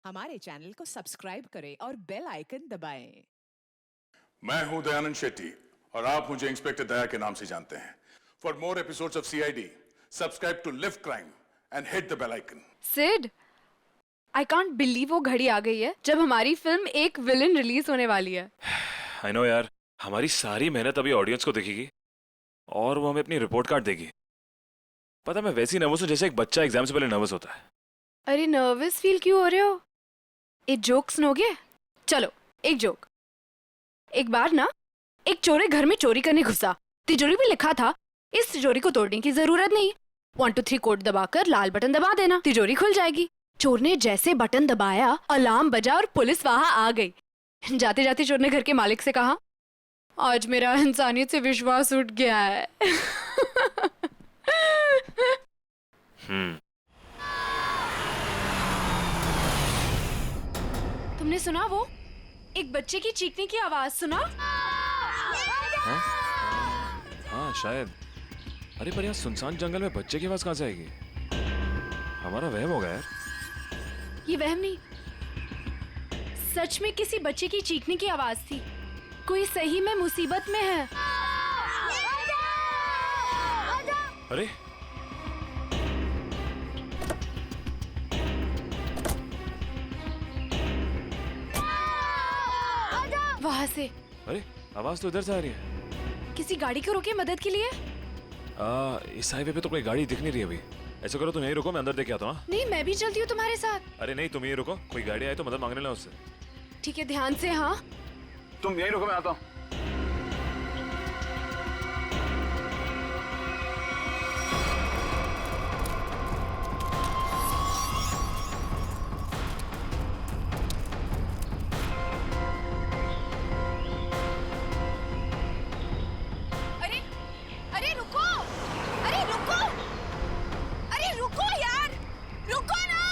हमारे चैनल को सब्सक्राइब करें और बेल आइकन दबाएं। मैं हूं दयानंद शेट्टी और आप मुझे इंस्पेक्टर दया के नाम से जानते हैं। For more episodes of CID subscribe to Liv Crime and hit the bell icon. Sid, I can't believe वो घड़ी आ गई है जब हमारी फिल्म एक विलन रिलीज होने वाली है। आई नो यार, हमारी सारी मेहनत अभी ऑडियंस को दिखेगी और वो हमें अपनी रिपोर्ट कार्ड देगी। पता मैं वैसी नर्वस हूँ जैसे एक बच्चा एग्जाम से पहले नर्वस होता है। अरे नर्वस फील क्यों हो रहे हो? एक जोक सुनोगे? चलो एक जोक। एक बार ना एक चोर घर में चोरी करने घुसा। तिजोरी पे लिखा था इस तिजोरी को तोड़ने की जरूरत नहीं, 1 2 3 कोड दबाकर लाल बटन दबा देना, तिजोरी खुल जाएगी। चोर ने जैसे बटन दबाया अलार्म बजा और पुलिस वहां आ गई। जाते जाते चोर ने घर के मालिक से कहा, आज मेरा इंसानियत से विश्वास उठ गया है। तुमने सुना वो एक बच्चे की चीखने की आवाज सुना? हाँ शायद। अरे पर यहाँ सुनसान जंगल में बच्चे की आवाज कहाँ से आएगी? हमारा वहम होगा यार। ये वहम नहीं, सच में किसी बच्चे की चीखने की आवाज थी। कोई सही में मुसीबत में है। अरे वहां से अरे आवाज तो इधर से आ रही है। किसी गाड़ी को रोके मदद के लिए। इस हाईवे पे तो कोई गाड़ी दिख नहीं रही अभी। ऐसा करो तुम यहीं रुको, मैं अंदर देख के आता हूँ। नहीं, मैं भी चलती हूँ तुम्हारे साथ। अरे नहीं, तुम यहीं रुको, कोई गाड़ी आए तो मदद मांग लेना उससे। ठीक है, ध्यान से। हाँ तुम यहीं रुको, मैं आता हूँ। अरे अरे रुको, अरे रुको, अरे रुको यार, रुको ना।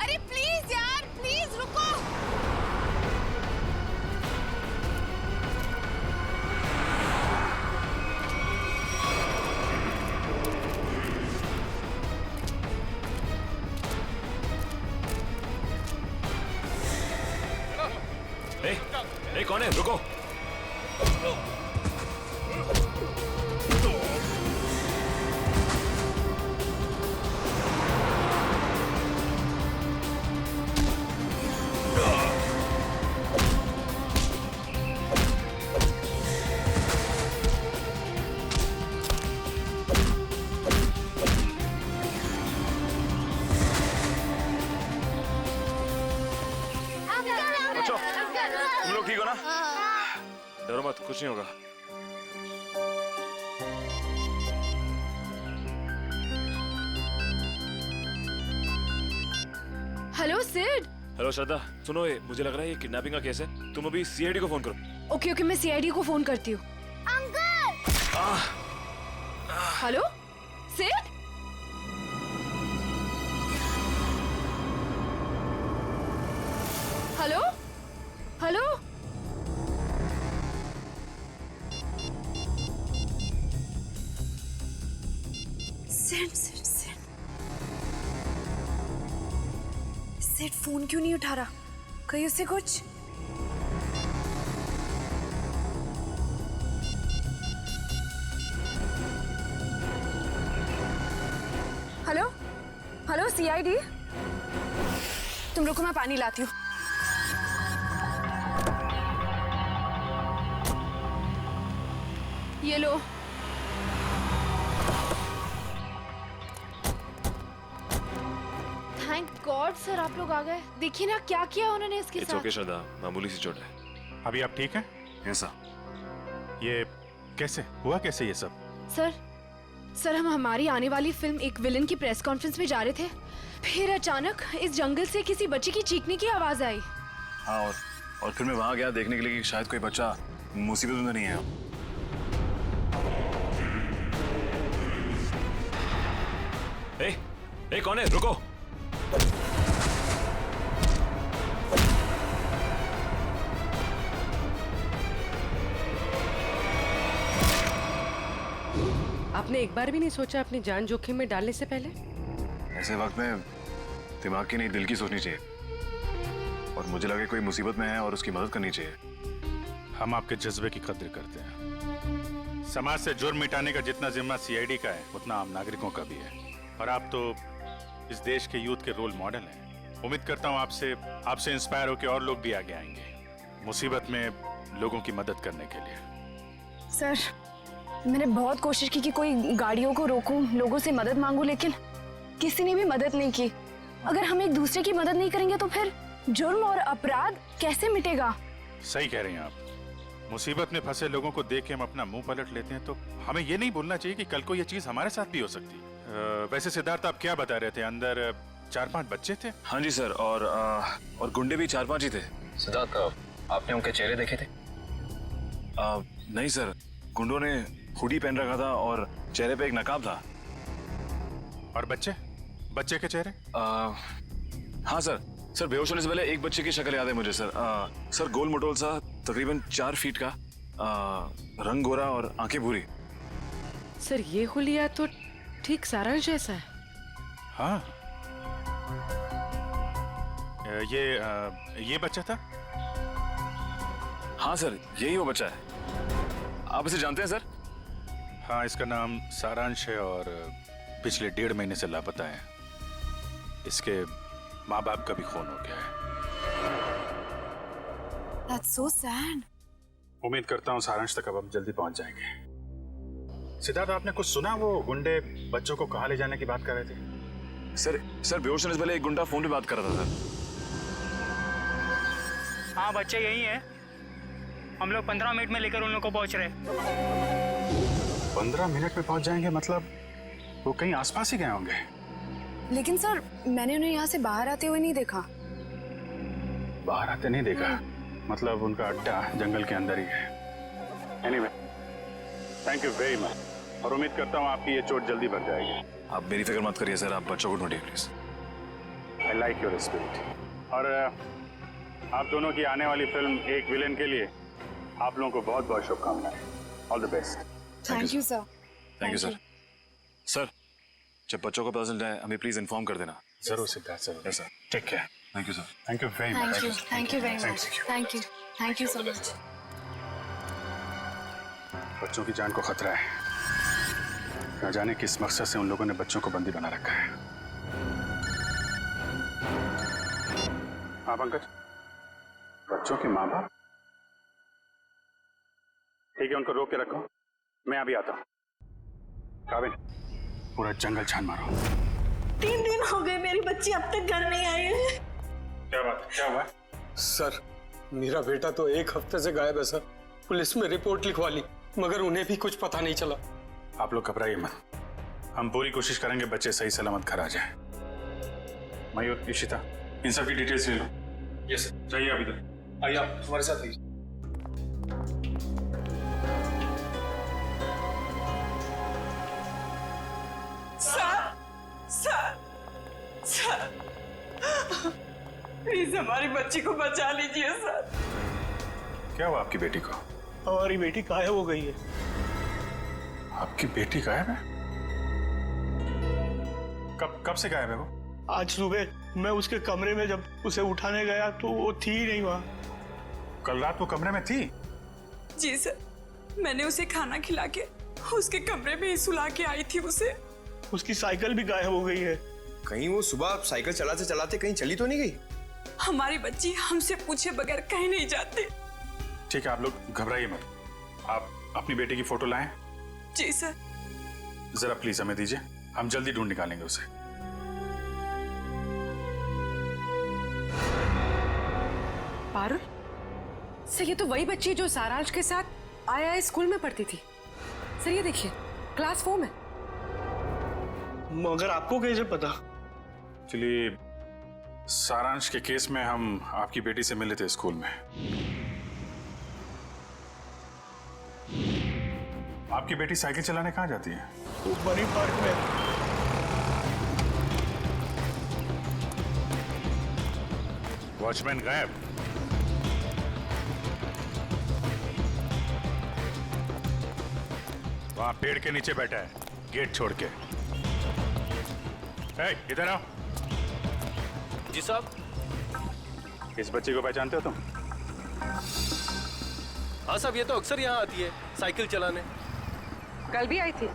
अरे प्लीज यार, प्लीज रुको। ए, कौन है? रुको। बच्चों, तुम लोग ठीक हो ना? डरो मत, कुछ नहीं होगा। Hello Sid. हेलो श्रद्धा, सुनो, ये मुझे लग रहा है ये किडनैपिंग का केस है। तुम अभी सीआईडी को फोन करो। ओके ओके, मैं सीआईडी को फोन करती हूँ। Hello Sid. Hello hello. Sid Sid Sid Sid, phone क्यों नहीं उठा रहा? कहीं उसे कुछ? हेलो हेलो सीआईडी, तुम रुको, मैं पानी लाती हूँ। ये लो। थैंक गॉड सर, आप लोग आ गए। देखिए ना क्या किया उन्होंने इसके इट्स साथ। ओके श्रद्धा, मामूली सी चोट है। अभी आप ठीक हैं? ऐसा ये कैसे हुआ, कैसे ये सब? सर हम हमारी आने वाली फिल्म एक विलन की प्रेस कॉन्फ्रेंस में जा रहे थे, फिर अचानक इस जंगल से किसी बच्चे की चीखने की आवाज आई। हाँ, और फिर मैं वहां गया देखने के लिए कि शायद कोई बच्चा मुसीबत में नहीं है। ए, कौन है? रुको। आपने आपने एक बार भी नहीं सोचा अपनी जान जोखिम में डालने से पहले? ऐसे वक्त में दिमाग की नहीं दिल की सोचनी चाहिए। और मुझे लगे कोई मुसीबत में है और उसकी मदद करनी चाहिए। हम आपके जज्बे की कद्र करते हैं। समाज से जुर्म मिटाने का जितना जिम्मा सीआईडी का है उतना आम नागरिकों का भी है। और आप तो इस देश के यूथ के रोल मॉडल हैं। उम्मीद करता हूँ आपसे इंस्पायर होकर और लोग भी आगे आएंगे मुसीबत में लोगों की मदद करने के लिए। सर, मैंने बहुत कोशिश की कि कोई गाड़ियों को रोकूं, लोगों से मदद मांगूं, लेकिन किसी ने भी मदद नहीं की। अगर हम एक दूसरे की मदद नहीं करेंगे तो फिर जुर्म और अपराध कैसे मिटेगा? सही कह रही हैं आप। मुसीबत में फंसे लोगों को देख के हम अपना मुंह पलट लेते हैं, तो हमें ये नहीं बोलना चाहिए कि कल को ये चीज हमारे साथ भी हो सकती है। वैसे सिद्धार्थ, आप क्या बता रहे थे? अंदर 4-5 बच्चे थे? हाँ जी सर, और गुंडे भी 4-5 ही थे। सिद्धार्थ, आपने उनके चेहरे देखे थे? नहीं सर, गुंडों ने हुडी पहन रखा था और चेहरे पे एक नकाब था। और बच्चे के चेहरे? हाँ सर, बेहोश होने से पहले एक बच्चे की शक्ल याद है मुझे सर। सर गोल मटोल सा, तकरीबन 4 फीट का, रंग गोरा और आंखें भूरी। सर ये हुलिया तो ठीक सारांश जैसा है। हाँ, ये बच्चा था? हाँ सर, यही वो बच्चा है। आप इसे जानते हैं सर? हाँ, इसका नाम सारांश है और पिछले 1.5 महीने से लापता है। इसके माँ बाप का भी खून हो गया है। That's so sad. उम्मीद करता हूँ सारांश तक अब हम जल्दी पहुंच जाएंगे। सिद्धार्थ, आपने कुछ सुना? वो गुंडे बच्चों को कहाँ ले जाने की बात कर रहे थे? सर बेहोश होने से पहले एक गुंडा फोन पे बात कर रहा था सर। हाँ, बच्चे यही हैं। हम लोग 15 मिनट में लेकर उन लोग को पहुंच रहे। 15 मिनट में पहुंच जाएंगे? मतलब वो कहीं आसपास ही गए होंगे। लेकिन सर, मैंने उन्हें यहाँ से बाहर आते हुए नहीं देखा। बाहर आते नहीं देखा? मतलब उनका अड्डा जंगल के अंदर ही है। Anyway, thank you very much, और उम्मीद करता हूँ आपकी ये चोट जल्दी भर जाएगी। आप मेरी फिक्र मत करिए सर, आप बच्चों को ढूंढिए please. I like your spirit. और आप दोनों की आने वाली फिल्म एक विलेन के लिए आप लोगों को बहुत बहुत शुभकामनाएं। All the best. Thank you sir. Thank you sir. Sir, जब बच्चों को पता चल जाए हमें प्लीज इन्फॉर्म कर देना। जरूर सिद्धार्थ, जरूर। Yes sir. Take care. Thank you sir. Thank you very much. Thank you very much. Thank you so much. बच्चों की जान को खतरा है। न जाने किस मकसद से उन लोगों ने बच्चों को बंदी बना रखा है। हाँ पंकज, बच्चों के माँ बाप? ठीक है, उनको रोक के रखो, मैं अभी आता हूँ। काबिल, पूरा जंगल छान मारो। 3 दिन हो गए मेरी बच्ची अब तक घर नहीं आई है। क्या बात, क्या हुआ? सर, मेरा बेटा तो 1 हफ्ते से गायब है सर। पुलिस में रिपोर्ट लिखवा ली, मगर उन्हें भी कुछ पता नहीं चला। आप लोग घबराइए मत, हम पूरी कोशिश करेंगे बच्चे सही सलामत घर आ जाए। मयूर, इशिता, इन सब की डिटेल्स ले लो। Yes sir. चाहिए अभी तक? आइए, आप हमारे साथ आइए। सर, प्लीज हमारी बच्ची को बचा लीजिए सर। क्या हुआ आपकी बेटी को? हमारी बेटी गायब हो गई है। आपकी बेटी गायब है? कब से गायब है वो? आज सुबह मैं उसके कमरे में जब उसे उठाने गया तो वो थी ही नहीं वहाँ। कल रात वो कमरे में थी? जी सर, मैंने उसे खाना खिला के उसके कमरे में ही सुला के आई थी उसे। उसकी साइकिल भी गायब हो गई है। कहीं वो सुबह साइकिल चलाते चलाते कहीं चली तो नहीं गई? हमारी बच्ची हमसे पूछे बगैर कहीं नहीं जाती। ठीक है, आप लोग घबराइए मत। आप अपनी बेटी की फोटो लाएं। जी सर। जरा प्लीज हमें दीजिए, हम जल्दी ढूंढ निकालेंगे उसे। पारुल, सर ये तो वही बच्ची जो सारांश के साथ आया स्कूल में पढ़ती थी। सर ये देखिए, क्लास 4 में। मगर आपको कैसे पता? चलिए, सारांश के केस में हम आपकी बेटी से मिले थे स्कूल में। आपकी बेटी साइकिल चलाने कहाँ जाती है? वो बनी पार्क में। वॉचमैन गायब? वहां पेड़ के नीचे बैठा है, गेट छोड़ के। ए, इधर आओ। जी साहब। इस बच्ची को पहचानते हो तुम? हाँ साहब, ये तो अक्सर यहाँ आती है साइकिल चलाने। कल भी आई थी?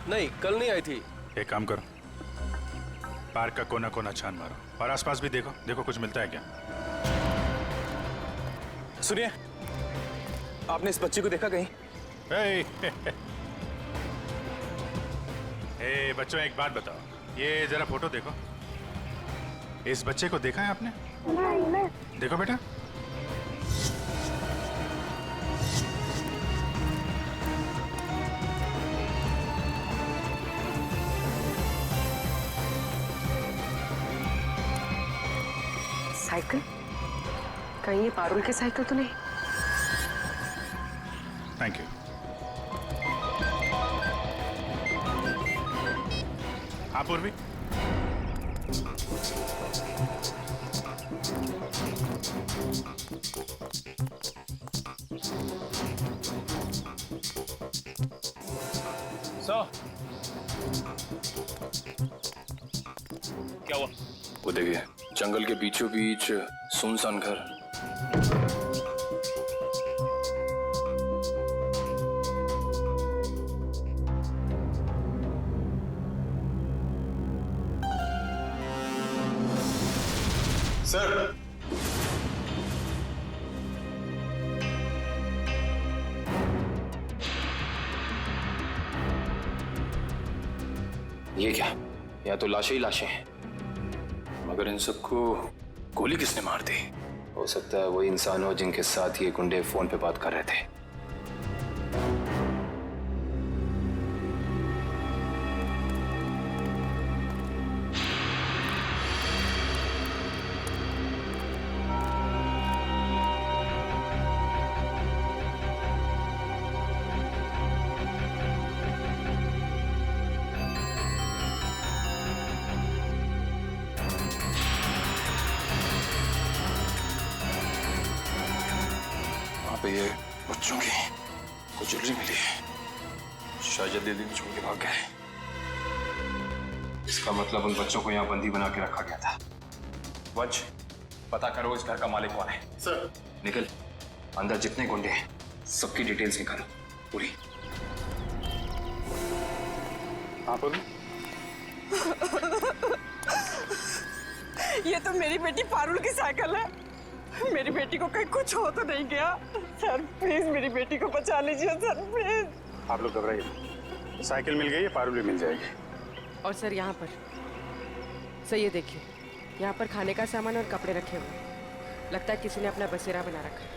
नहीं, कल नहीं आई थी। एक काम करो, पार्क का कोना कोना छान मारो और आसपास भी देखो, देखो कुछ मिलता है क्या। सुनिए, आपने इस बच्ची को देखा कहीं? ए बच्चों, एक बात बताओ, ये जरा फोटो देखो। इस बच्चे को देखा है आपने? नहीं। देखो बेटा। साइकिल? कहीं ये पारुल की साइकिल तो नहीं? Thank you. हाँ पूर्वी। क्या हुआ? वो देखिए, जंगल के बीचों बीच सुनसान घर। सर, ये क्या? या तो लाशें ही लाशें हैं, मगर इन सबको गोली किसने मार दी? हो सकता है वही इंसान हो जिनके साथ ये गुंडे फोन पे बात कर रहे थे। पे ये बच्चों की कुछ ज्वेलरी मिली है, शायद जल्दी छोड़ के भाग गए। इसका मतलब उन बच्चों को यहाँ बंदी बना के रखा गया था। वंश, पता करो इस घर का मालिक कौन है। सर। निकल, अंदर जितने गुंडे हैं सबकी डिटेल्स निकालो पूरी। हाँ पूर्वी। ये तो मेरी बेटी पारुल की साइकिल है। मेरी बेटी को कहीं कुछ हो तो नहीं गया? सर प्लीज मेरी बेटी को बचा लीजिए सर, प्लीज। आप लोग घबराइए, साइकिल मिल गई है, पारुल भी मिल जाएगी। और सर यहाँ पर सर ये देखिए, यहाँ पर खाने का सामान और कपड़े रखे हुए हैं। लगता है किसी ने अपना बसेरा बना रखा है।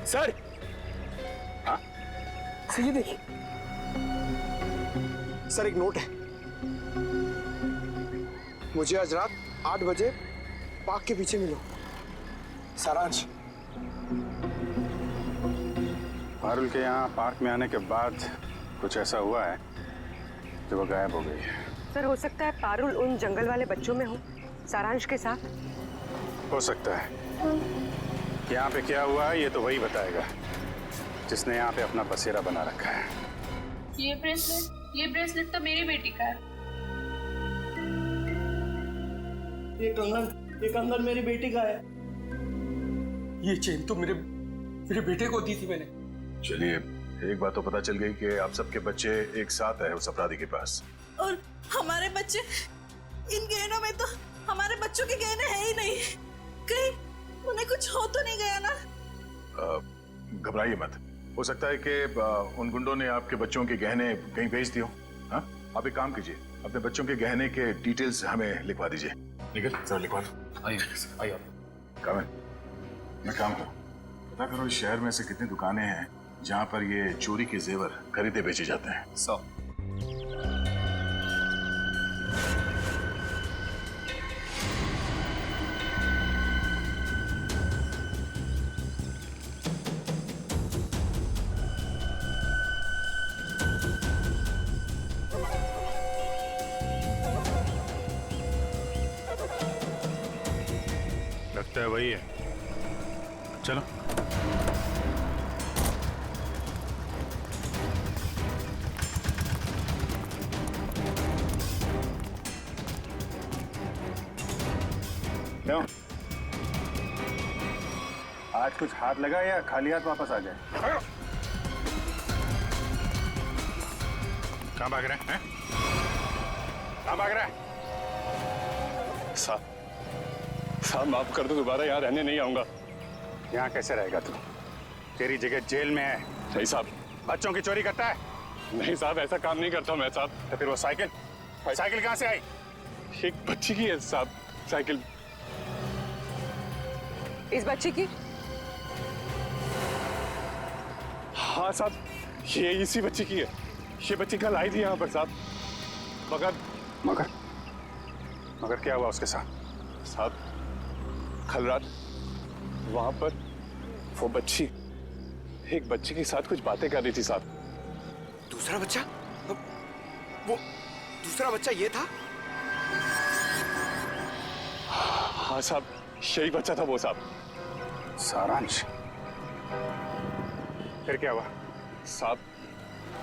सर। हाँ? सर ये देखिए, सर एक नोट है। मुझे आज रात 8 बजे पार्क के पीछे मिलो, सारांश। पारुल के यहाँ पार्क में आने के बाद कुछ ऐसा हुआ है जो वो गायब हो गई है। सर हो सकता है पारुल उन जंगल वाले बच्चों में हो, सारांश के साथ। हो सकता है। यहाँ पे क्या हुआ है ये तो वही बताएगा जिसने यहाँ पे अपना बसेरा बना रखा है। ये ब्रेसलेट तो मेरी बेटी का है। ये कंगन मेरी बेटी का है। ये चेन तो मेरे बेटे को दी थी मैंने। चलिए, एक बात तो पता चल गई कि आप सबके बच्चे एक साथ है उस अपराधी के पास। और हमारे बच्चे, इन गहनों में तो हमारे बच्चों के गहने हैं ही नहीं। कहीं उन्हें कुछ हो तो नहीं गया ना? घबराइए मत, हो सकता है कि उन गुंडों ने आपके बच्चों के गहने कहीं भेज दिए हो। हाँ, आप एक काम कीजिए, अपने बच्चों के गहने के डिटेल्स हमें लिखवा दीजिए। निकल, सर लिखवा दो। आइए कामिल, मैं काम करूँ, पता करो इस शहर में से कितनी दुकानें हैं जहाँ पर ये चोरी के जेवर खरीदे बेचे जाते हैं। 100। लगता है वही है, चलो। क्यों? आज कुछ हाथ लगा या खाली हाथ वापस आ जाए? कहाँ भाग रहा है? कहाँ भाग रहा है? साहब माफ कर दो, दोबारा यहाँ रहने नहीं आऊंगा। यहाँ कैसे रहेगा तू? तेरी जगह जेल में है। नहीं साहब। बच्चों की चोरी करता है? नहीं साहब, ऐसा काम नहीं करता मैं साहब। तो फिर वो साइकिल कहाँ से आई? एक बच्ची की है साहब साइकिल। इस बच्चे की? हाँ साहब, ये इसी बच्ची की है। ये बच्ची कल आई थी यहाँ पर साहब। मगर क्या हुआ उसके साथ? साहब कल रात वहां पर वो बच्ची एक बच्चे के साथ कुछ बातें कर रही थी साहब। दूसरा बच्चा? वो दूसरा बच्चा ये था? हाँ साहब, यही बच्चा था वो साहब। सारांश? फिर क्या हुआ? साहब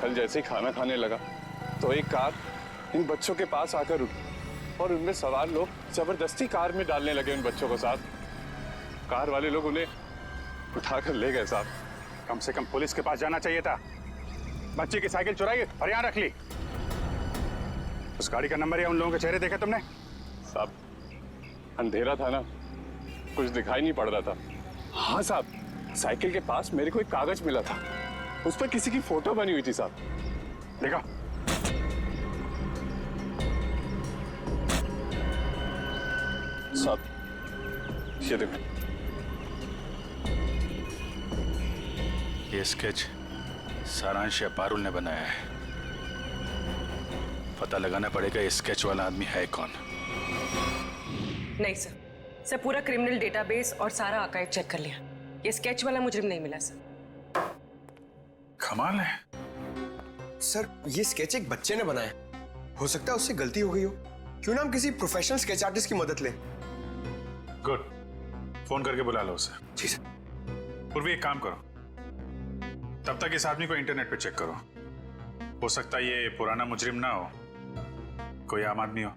कल जैसे ही खाना खाने लगा तो एक कार इन बच्चों के पास आकर रुकी और उनमें सवार लोग जबरदस्ती कार में डालने लगे उन बच्चों को साहब। कार वाले लोग उन्हें उठाकर ले गए साहब। कम से कम पुलिस के पास जाना चाहिए था। बच्चे की साइकिल चुराई और यहाँ रख ली। उस गाड़ी का नंबर या उन लोगों के चेहरे देखे तुमने? साहब अंधेरा था ना, कुछ दिखाई नहीं पड़ रहा था। हाँ साहब, साइकिल के पास मेरे को एक कागज मिला था, उस पर किसी की फोटो बनी हुई थी साहब। देखा? साहब ये देखो, ये स्केच सारांश या पारुल ने बनाया है। पता लगाना पड़ेगा ये स्केच वाला आदमी है कौन। नहीं सर पूरा क्रिमिनल डेटाबेस और सारा आर्काइव चेक कर लिया। ये स्केच वाला मुजरिम नहीं मिला सर। कमाल है। सर ये स्केच एक बच्चे ने बनाया, हो सकता है उससे गलती हो गई हो। क्यों ना हम किसी प्रोफेशनल स्केच आर्टिस्ट की मदद लें? गुड, फोन करके बुला लो उसे। जी सर। पूर्वी एक काम करो, तब तक इस आदमी को इंटरनेट पे चेक करो। हो सकता है ये पुराना मुजरिम ना हो, कोई आम आदमी हो।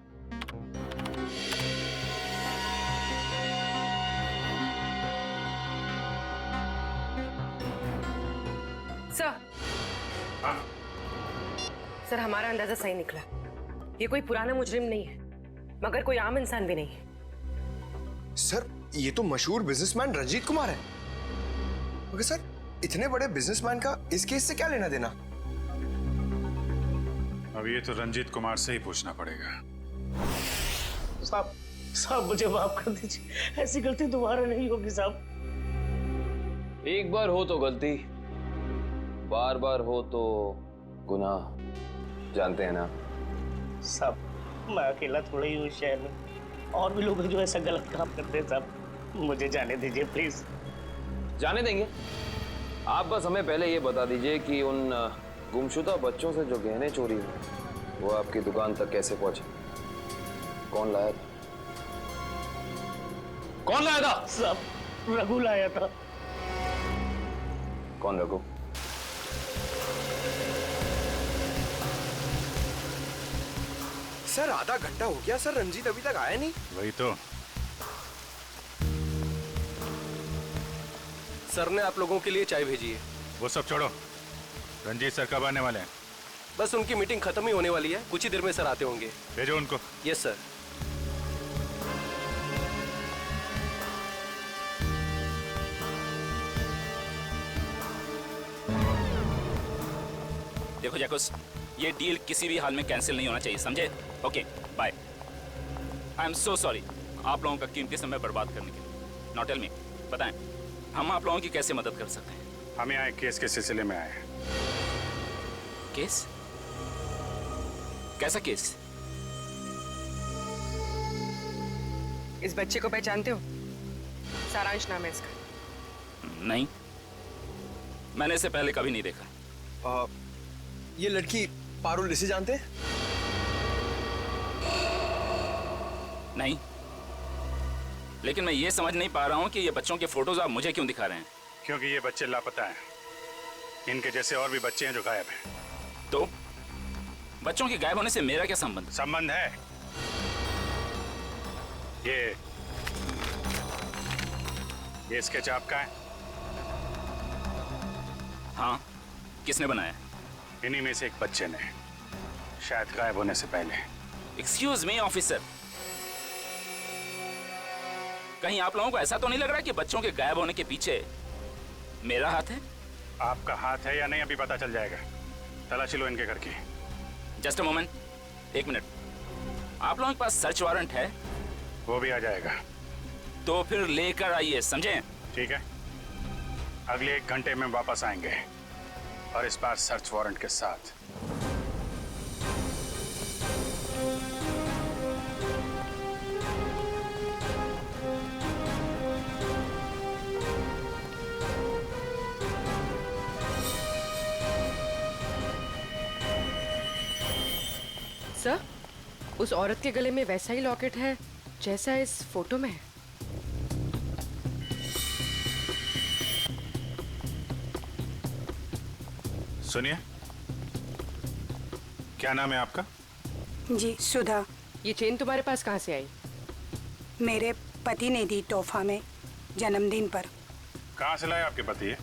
सर सर हमारा अंदाजा सही निकला। ये कोई पुराना मुजरिम नहीं है, मगर कोई आम इंसान भी नहीं है। सर ये तो मशहूर बिजनेसमैन रंजीत कुमार है। मगर सर इतने बड़े बिजनेसमैन का इस केस से क्या लेना देना? अब ये तो रंजीत कुमार से ही पूछना पड़ेगा। साहब मुझे माफ कर दीजिए, ऐसी गलती दोबारा नहीं होगी साहब। एक बार हो तो गलती, बार बार हो तो गुनाह, जानते हैं ना? साहब मैं अकेला थोड़ा ही हूँ शहर में, और भी लोग हैं जो ऐसा गलत काम करते हैं साहब। मुझे जाने दीजिए प्लीज। जाने देंगे। आप बस हमें पहले ये बता दीजिए कि उन गुमशुदा बच्चों से जो गहने चोरी हुए वो आपकी दुकान तक कैसे पहुंचे? कौन लाया था? कौन लाया था? साहब रघु लाया था। कौन रघु? सर आधा घंटा हो गया सर, रंजीत अभी तक आया नहीं। वही तो। सर ने आप लोगों के लिए चाय भेजी है। वो सब छोड़ो, रंजीत सर कब आने वाले हैं? बस उनकी मीटिंग खत्म ही होने वाली है, कुछ ही देर में सर आते होंगे। भेजो उनको। Yes sir. देखो जैकुस, ये डील किसी भी हाल में कैंसिल नहीं होना चाहिए, समझे? Okay bye. I am so sorry आप लोगों का कीमती समय बर्बाद करने के लिए। नाउ टेल मी, बताएं हम आप लोगों की कैसे मदद कर सकते हैं? हम यहाँ एक केस के सिलसिले में आए हैं। केस? कैसा केस? इस बच्चे को पहचानते हो? सारांश नाम है इसका। नहीं, मैंने इसे पहले कभी नहीं देखा। ये लड़की पारुल, इसे जानते हैं? नहीं, लेकिन मैं ये समझ नहीं पा रहा हूँ कि ये बच्चों के फोटोज आप मुझे क्यों दिखा रहे हैं? क्योंकि ये बच्चे लापता हैं। इनके जैसे और भी बच्चे हैं जो गायब हैं। तो बच्चों के गायब होने से मेरा क्या संबंध? संबंध है। ये ये स्केच आपका है? हाँ, किसने बनाया? इन्हीं में से एक बच्चे ने, शायद गायब होने से पहले। एक्सक्यूज मी ऑफिसर, कहीं आप लोगों को ऐसा तो नहीं लग रहा कि बच्चों के गायब होने के पीछे मेरा हाथ है? आपका हाथ है या नहीं अभी पता चल जाएगा। तलाशी लो इनके घर की। Just a moment, 1 minute. आप लोगों के पास सर्च वारंट है? वो भी आ जाएगा। तो फिर लेकर आइए, समझे? ठीक है, अगले 1 घंटे में वापस आएंगे और इस बार सर्च वारंट के साथ। सर, उस औरत के गले में वैसा ही लॉकेट है जैसा इस फोटो में है। सुनिए, क्या नाम है आपका? जी सुधा। ये चेन तुम्हारे पास कहाँ से आई? मेरे पति ने दी तोहफा में जन्मदिन पर। कहाँ से लाए आपके पति?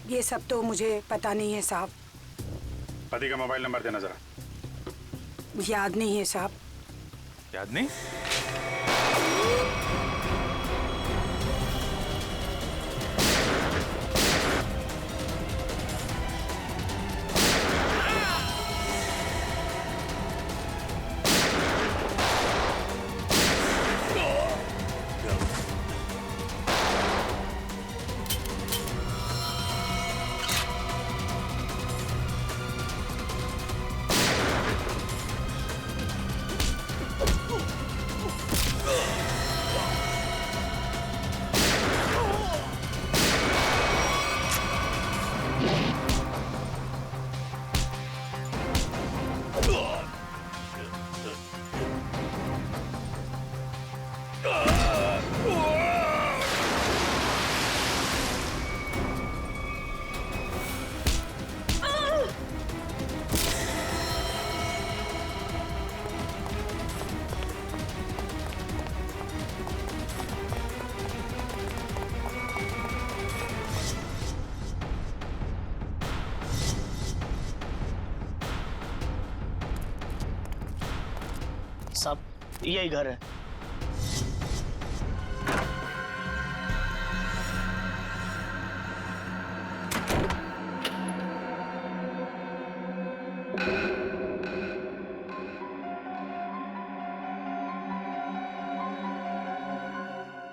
ये सब तो मुझे पता नहीं है साहब। पति का मोबाइल नंबर देना जरा। याद नहीं है साहब। याद नहीं? सब यही घर है।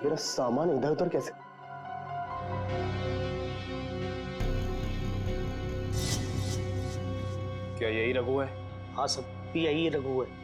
मेरा सामान इधर उधर कैसे? क्या यही रघु है? हाँ सब यही रघु है।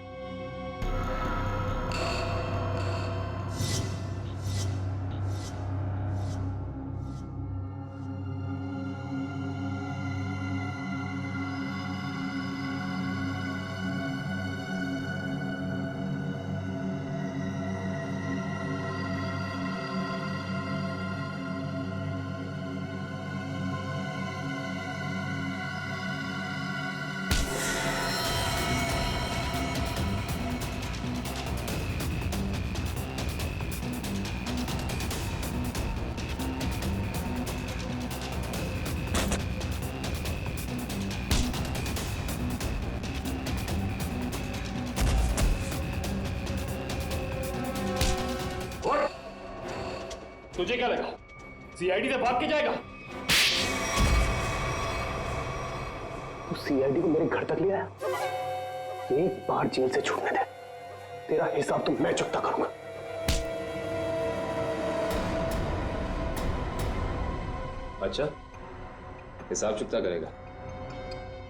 तुझे क्या लगा सीआईडी से भाग के जाएगा? तू सीआईडी को मेरे घर तक ले आया। एक बार जेल से छूटने दे, तेरा हिसाब तो मैं चुकता करूंगा। अच्छा, हिसाब चुकता करेगा?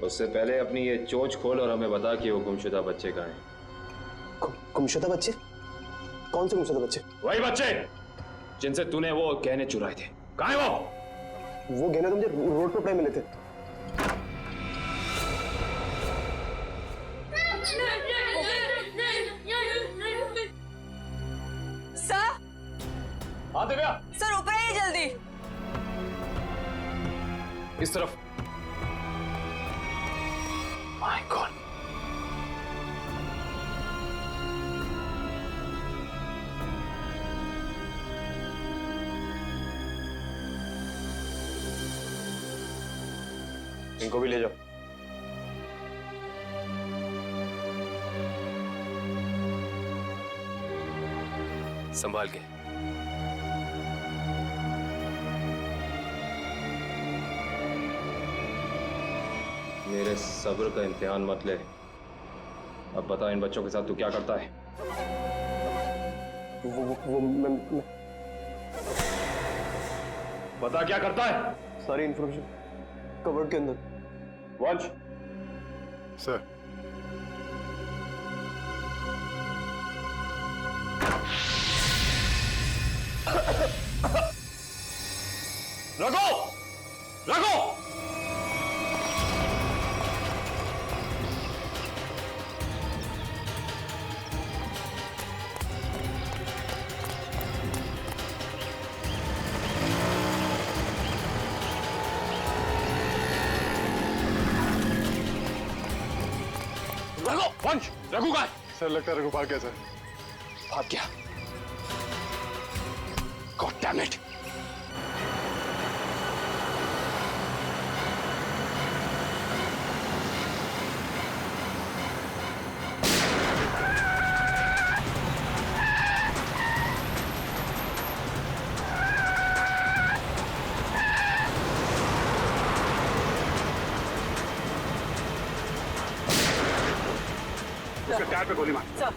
उससे पहले अपनी ये चोंच खोल और हमें बता कि वो गुमशुदा बच्चे कहाँ हैं। गुमशुदा बच्चे? कौन से गुमशुदा बच्चे? वही बच्चे जिनसे तूने वो गहने चुराए थे। कहाँ है वो? वो गहने तो मुझे रोड पर पड़े मिले थे। सर। हाँ दिव्या। सर ऊपर आइए जल्दी। इस तरफ। My God. इनको भी ले जाओ। संभाल के। मेरे सब्र का इम्तिहान मत ले। अब बता इन बच्चों के साथ तू क्या करता है? वो मैं बता क्या करता है? सारी इंफॉर्मेशन कवर्ड के अंदर। वंश। सर। रघु! रघु! रघु! वंश! रघु का है? सर लगता है रघु भाग गया सर। भाग गया। God damn it! उसके टायर पे गोली मार। सर।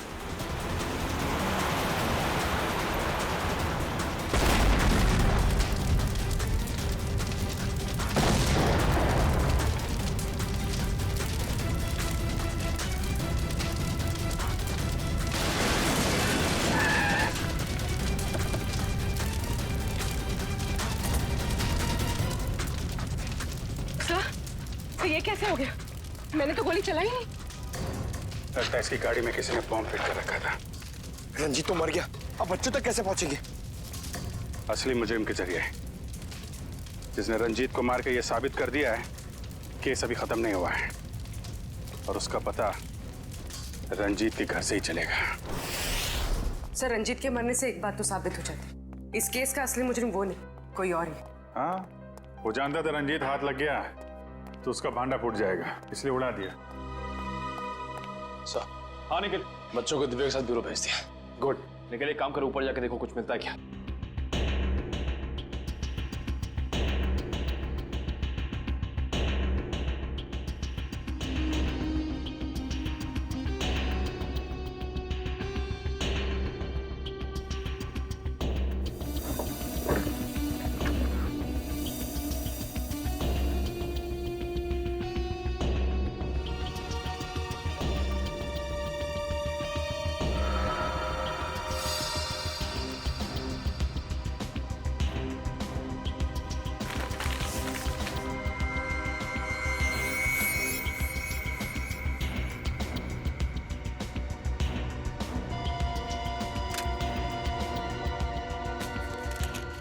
सर, ये कैसे हो गया? मैंने तो गोली चलाई नहीं। लगता है इसकी गाड़ी में किसी ने बॉम्ब फिट कर रखा था। रंजीत तो मर गया, अब बच्चों तक कैसे पहुंचेंगे? असली मुजरिम के जरिए, जिसने रंजीत को मार के ये साबित कर दिया है केस अभी खत्म नहीं हुआ है, और उसका पता रंजीत के घर से ही चलेगा। सर, रंजीत के मरने से एक बात तो साबित हो जाती, इस केस का असली मुजरिम वो नहीं, कोई और ही। हाँ, वो जानता था रंजीत हाथ लग गया तो उसका भांडा फूट जाएगा, इसलिए उड़ा दिया। सर। हाँ निखिल, बच्चों को दिव्या के साथ ब्यूरो भेज दिया। गुड। निखिल एक काम करो, ऊपर जाके देखो कुछ मिलता है क्या।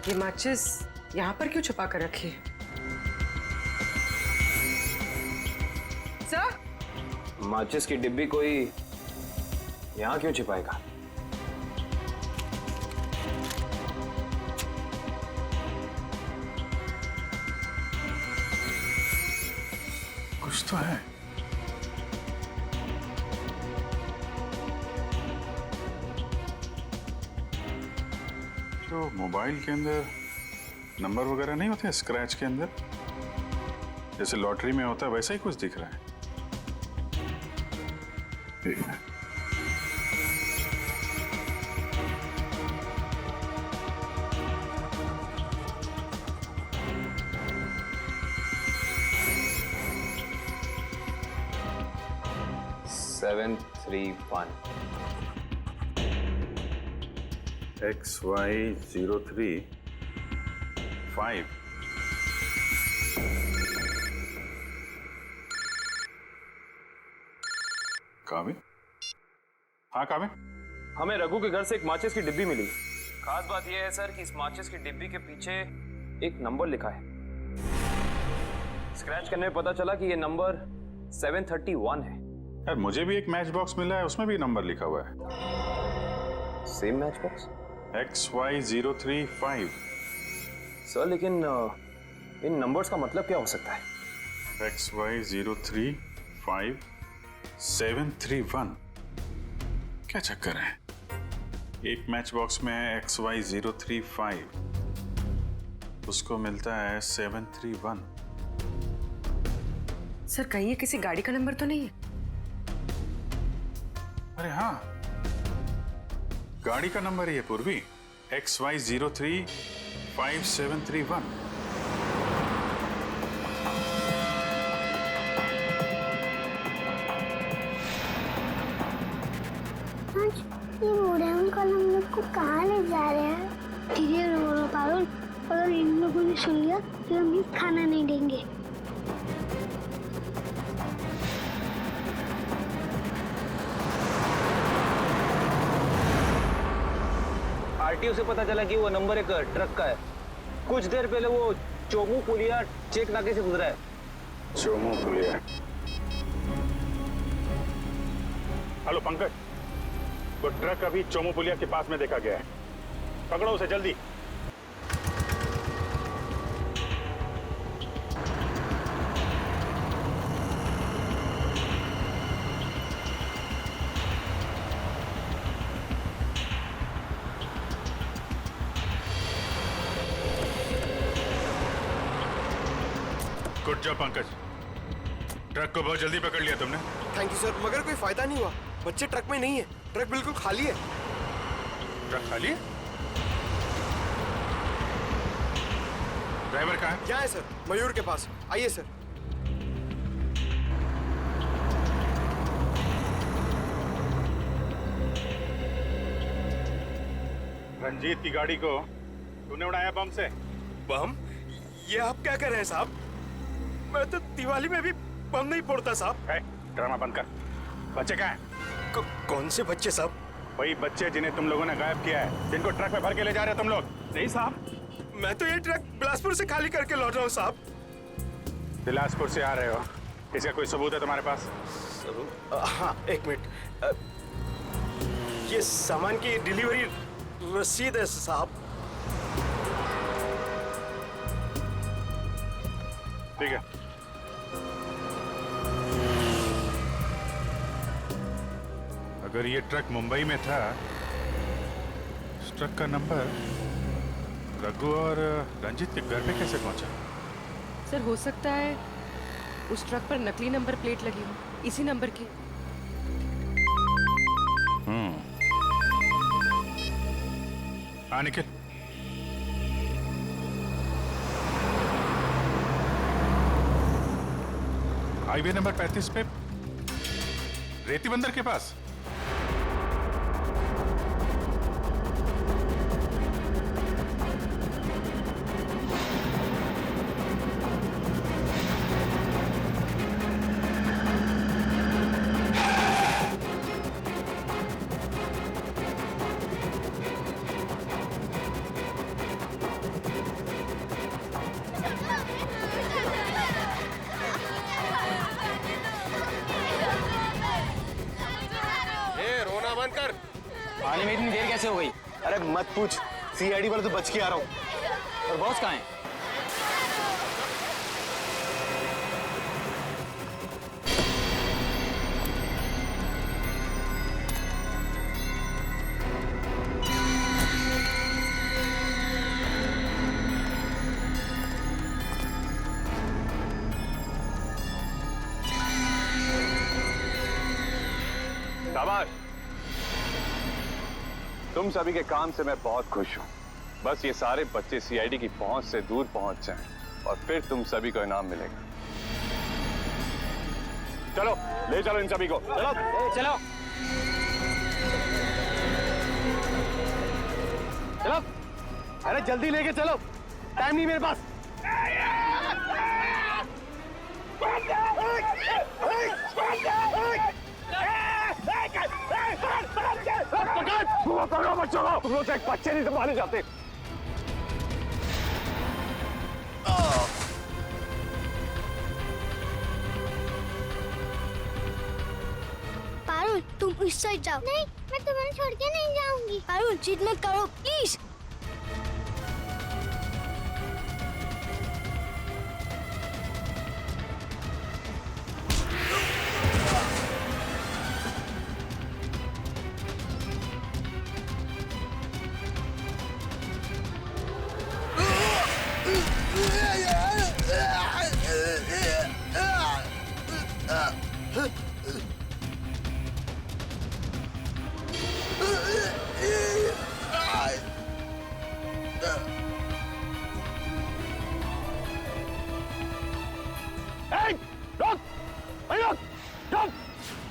ये माचिस यहाँ पर क्यों छुपा कर रखी है? सर? माचिस की डिब्बी कोई यहाँ क्यों छिपाएगा? कुछ तो है। तो मोबाइल के अंदर नंबर वगैरह नहीं होते स्क्रैच के अंदर, जैसे लॉटरी में होता है वैसा ही कुछ दिख रहा है। ठीक है। XY035 काबिल? हाँ काबिल? हमें रघु के घर से एक माचिस की डिब्बी मिली। खास बात यह है सर कि इस माचिस की डिब्बी के पीछे एक नंबर लिखा है। स्क्रैच करने में पता चला कि यह नंबर 731 है। यार मुझे भी एक मैच बॉक्स मिला है, उसमें भी नंबर लिखा हुआ है। Same match box? XY035। Sir लेकिन इन नंबर्स का मतलब क्या हो सकता है? XY035731। क्या चक्कर है? एक मैच बॉक्स में है XY035, उसको मिलता है 731। सर कहीं ये किसी गाड़ी का नंबर तो नहीं है? अरे हाँ, गाड़ी का नंबर है पूर्वी, XY03571। ये बूढ़े अंकल हम लोग को कहाँ ले जा रहे हैं? धीरे रो पारुल, अगर इन लोगों ने सुन लिया तो हमें खाना नहीं देंगे। आरटीओ से पता चला कि वो नंबर एक ट्रक का है। कुछ देर पहले वो चोमू पुलिया चेक नाके से गुजरा है। चोमू पुलिया। हेलो पंकज, वो ट्रक अभी चोमू पुलिया के पास में देखा गया है, पकड़ो उसे जल्दी। गुड जॉब पंकज, ट्रक को बहुत जल्दी पकड़ लिया तुमने। थैंक यू सर, मगर कोई फायदा नहीं हुआ। बच्चे ट्रक में नहीं है, ट्रक बिल्कुल खाली है। ट्रक खाली है? ड्राइवर कहाँ है? यहाँ है सर, मयूर के पास। आइए सर। रंजीत की गाड़ी को तूने उड़ाया बम से? बम? ये आप क्या कर रहे हैं साहब? मैं तो दिवाली में भी बम नहीं फोड़ता साहब। ड्रामा बंद कर। बच्चे कहाँ हैं? कौन से बच्चे साहब? वही बच्चे जिन्हें तुम लोगों ने गायब किया है, जिनको ट्रक में भर के ले जा रहे हो तुम लोग। नहीं साहब, मैं तो ये ट्रक बिलासपुर से खाली करके लौट रहा हूँ साहब। बिलासपुर से आ रहे हो, इसका कोई सबूत है तुम्हारे पास? हाँ, एक मिनट। ये सामान की डिलीवरी रसीद है साहब। ठीक है। अगर ये ट्रक मुंबई में था, इस ट्रक का नंबर रघु और रंजीत के घर पे कैसे पहुंचा? सर हो सकता है उस ट्रक पर नकली नंबर प्लेट लगी हो, इसी नंबर की। हाँ निखिल, हाईवे नंबर 35 पे रेती बंदर के पास। आने में इतनी देर कैसे हो गई? अरे मत पूछ, सीआईडी वाले तो बच के आ रहा हूँ। और बॉस कहाँ है? शाबाश, तुम सभी के काम से मैं बहुत खुश हूं। बस ये सारे बच्चे सीआईडी की पहुंच से दूर पहुंच जाएं और फिर तुम सभी को इनाम मिलेगा। चलो ले चलो इन सभी को, चलो चलो चलो। अरे जल्दी लेके चलो, टाइम नहीं मेरे पास। पकड़ो बच्चों को, तुम लोग एक बच्चे नहीं संभाले जाते। पारुल तुम इस साइड जाओ। नहीं, मैं तुम्हें छोड़ के नहीं जाऊंगी। पारुल जिद मत करो प्लीज।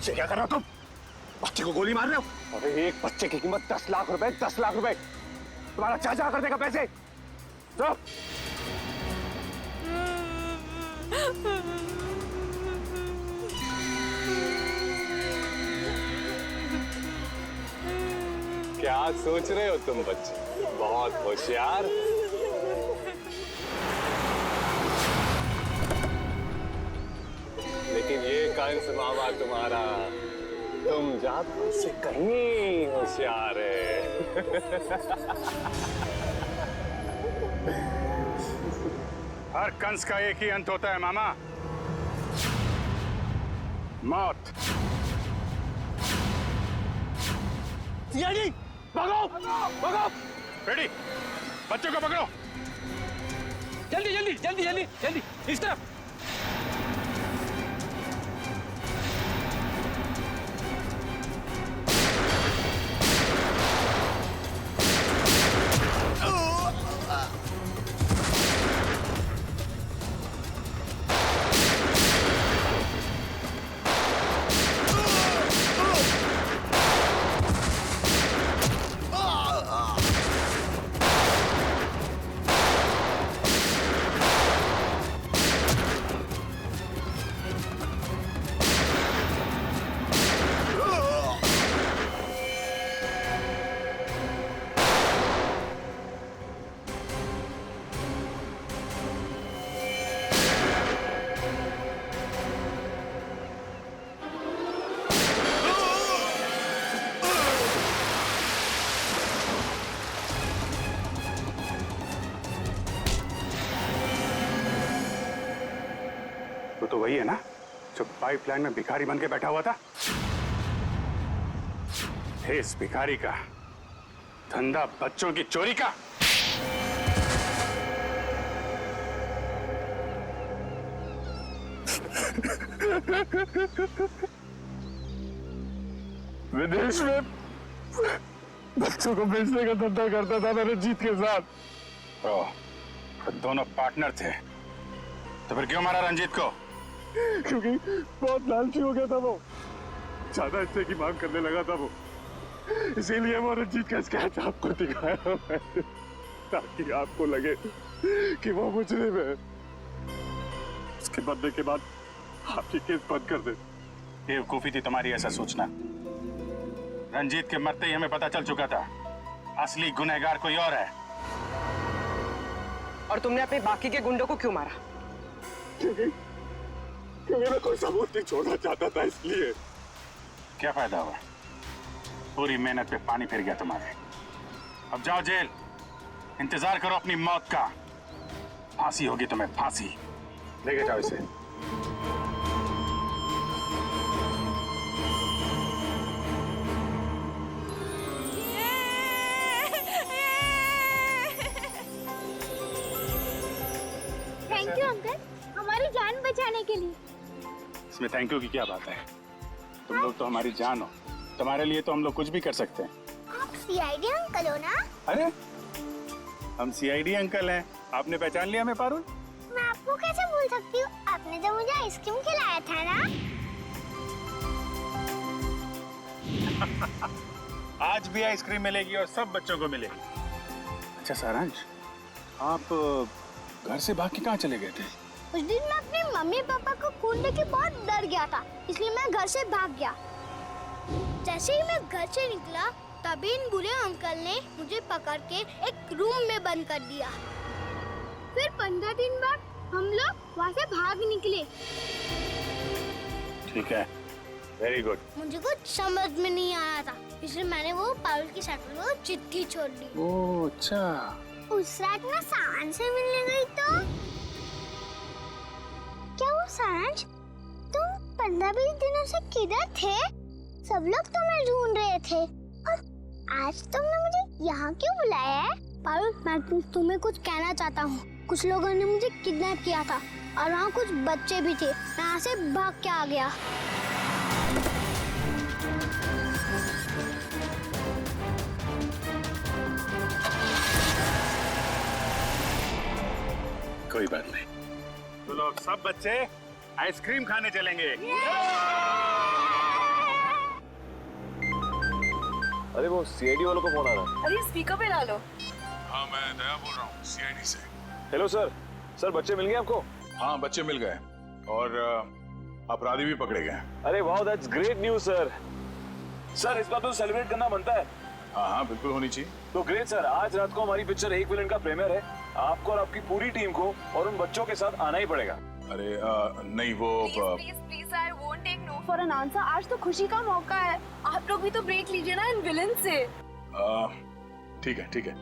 क्या कर रहे हो तुम? बच्चे को गोली मार रहे हो? अरे एक बच्चे की कीमत 10 लाख रुपए, 10 लाख रुपए। तुम्हारा चाचा कर देगा पैसे। चलो। क्या सोच रहे हो तुम बच्चे? बहुत होशियार। लेकिन ये कंस मामा तुम्हारा, तुम जादू से कहीं होशियार है। हर कंस का एक ही अंत होता है मामा, मौत। सीआईडी, भागो, भागो। रेडी, बच्चों को पकड़ो। जल्दी जल्दी जल्दी जल्दी जल्दी, इस तरफ। तो वही है ना जो पाइपलाइन में भिखारी बन के बैठा हुआ था? इस भिखारी का धंधा बच्चों की चोरी का। विदेश में बच्चों को बेचने का धंधा करता था मैं रंजीत के साथ। तो दोनों पार्टनर थे, तो फिर क्यों मारा रंजीत को? क्योंकि बहुत लालची हो गया था वो, ज्यादा हिस्से की मांग करने लगा था वो, इसीलिए वो रंजीत का स्केच आपको दिखाया मैंने, ताकि आपको लगे कि वो मुजरिम है। उसके मरने के बाद आपकी केस बंद कर दे। बेवकूफी थी तुम्हारी ऐसा सोचना। रंजीत के मरते ही हमें पता चल चुका था असली गुनहगार कोई और है। और तुमने अपने बाकी के गुंडों को क्यों मारा? क्योंकि मैं कोई सबूत नहीं छोड़ना चाहता था, इसलिए। क्या फायदा हुआ? पूरी मेहनत पे पानी फिर गया तुम्हारे। अब जाओ जेल, इंतजार करो अपनी मौत का। फांसी होगी तुम्हें, फांसी। लेके जाओ इसे। थैंक यू अंकल, हमारी जान बचाने के लिए। इसमें थैंक यू की क्या बात है? तुम लोग तो हमारी जान हो, तुम्हारे लिए तो हम लोग कुछ भी कर सकते हैं। आप सीआईडी अंकल हो ना? अरे हम सीआईडी अंकल हैं, आपने पहचान लिया हमें पारुल? मैं आपको कैसे भूल सकती हूँ, आपने तो मुझे आइसक्रीम खिलाया था ना। आज भी आइसक्रीम मिलेगी और सब बच्चों को मिलेगी। अच्छा सारांश, आप घर से भाग के कहाँ चले गए थे? उस दिन मैं अपने मम्मी पापा को खून देख के बहुत डर गया था, इसलिए मैं घर से भाग गया। जैसे ही मैं घर से निकला तभी इन बुरे अंकल ने मुझे पकड़ के एक रूम में बंद कर दिया। फिर 15 दिन बाद हम लोग वहाँ से भाग निकले। ठीक है, वेरी गुड। मुझे कुछ समझ में नहीं आया था, इसलिए मैंने वो पारुल की साइकिल को चिट्ठी छोड़ दी। ओह अच्छा। उस रात मैं सारांश से मिलने गई तो क्या वो सारांश, तुम 15-20 दिनों से किधर थे? सब लोग तुम्हें ढूंढ रहे थे और आज तुमने मुझे यहाँ क्यों बुलाया है? पारुल, मैं तुम्हें कुछ कहना चाहता हूँ। कुछ लोगों ने मुझे किडनैप किया था और वहाँ कुछ बच्चे भी थे, मैं यहाँ से भाग के आ गया। कोई बात नहीं। तो लोग सब बच्चे आइसक्रीम खाने चलेंगे। अरे वो सीआईडी वालों को फोन आ रहा है। अरे स्पीकर पे डालो। हाँ, मैं दया बोल रहा हूँ सीआईडी से। Hello sir. सर बच्चे मिल गए आपको? हाँ, बच्चे मिल गए और अपराधी भी पकड़े गए। अरे वाह, that's great news sir. Sir इस बात तो सेलिब्रेट करना बनता है। हाँ हाँ, बिल्कुल होनी चाहिए। तो ग्रेट सर, आज रात को हमारी पिक्चर एक विलन का प्रीमियर है। आपको और आपकी पूरी टीम को और उन बच्चों के साथ आना ही पड़ेगा। अरे नहीं, वो please I won't take no for an answer. आज तो खुशी का मौका है, आप लोग भी तो ब्रेक लीजिए ना इन विलन से। ठीक है ठीक है।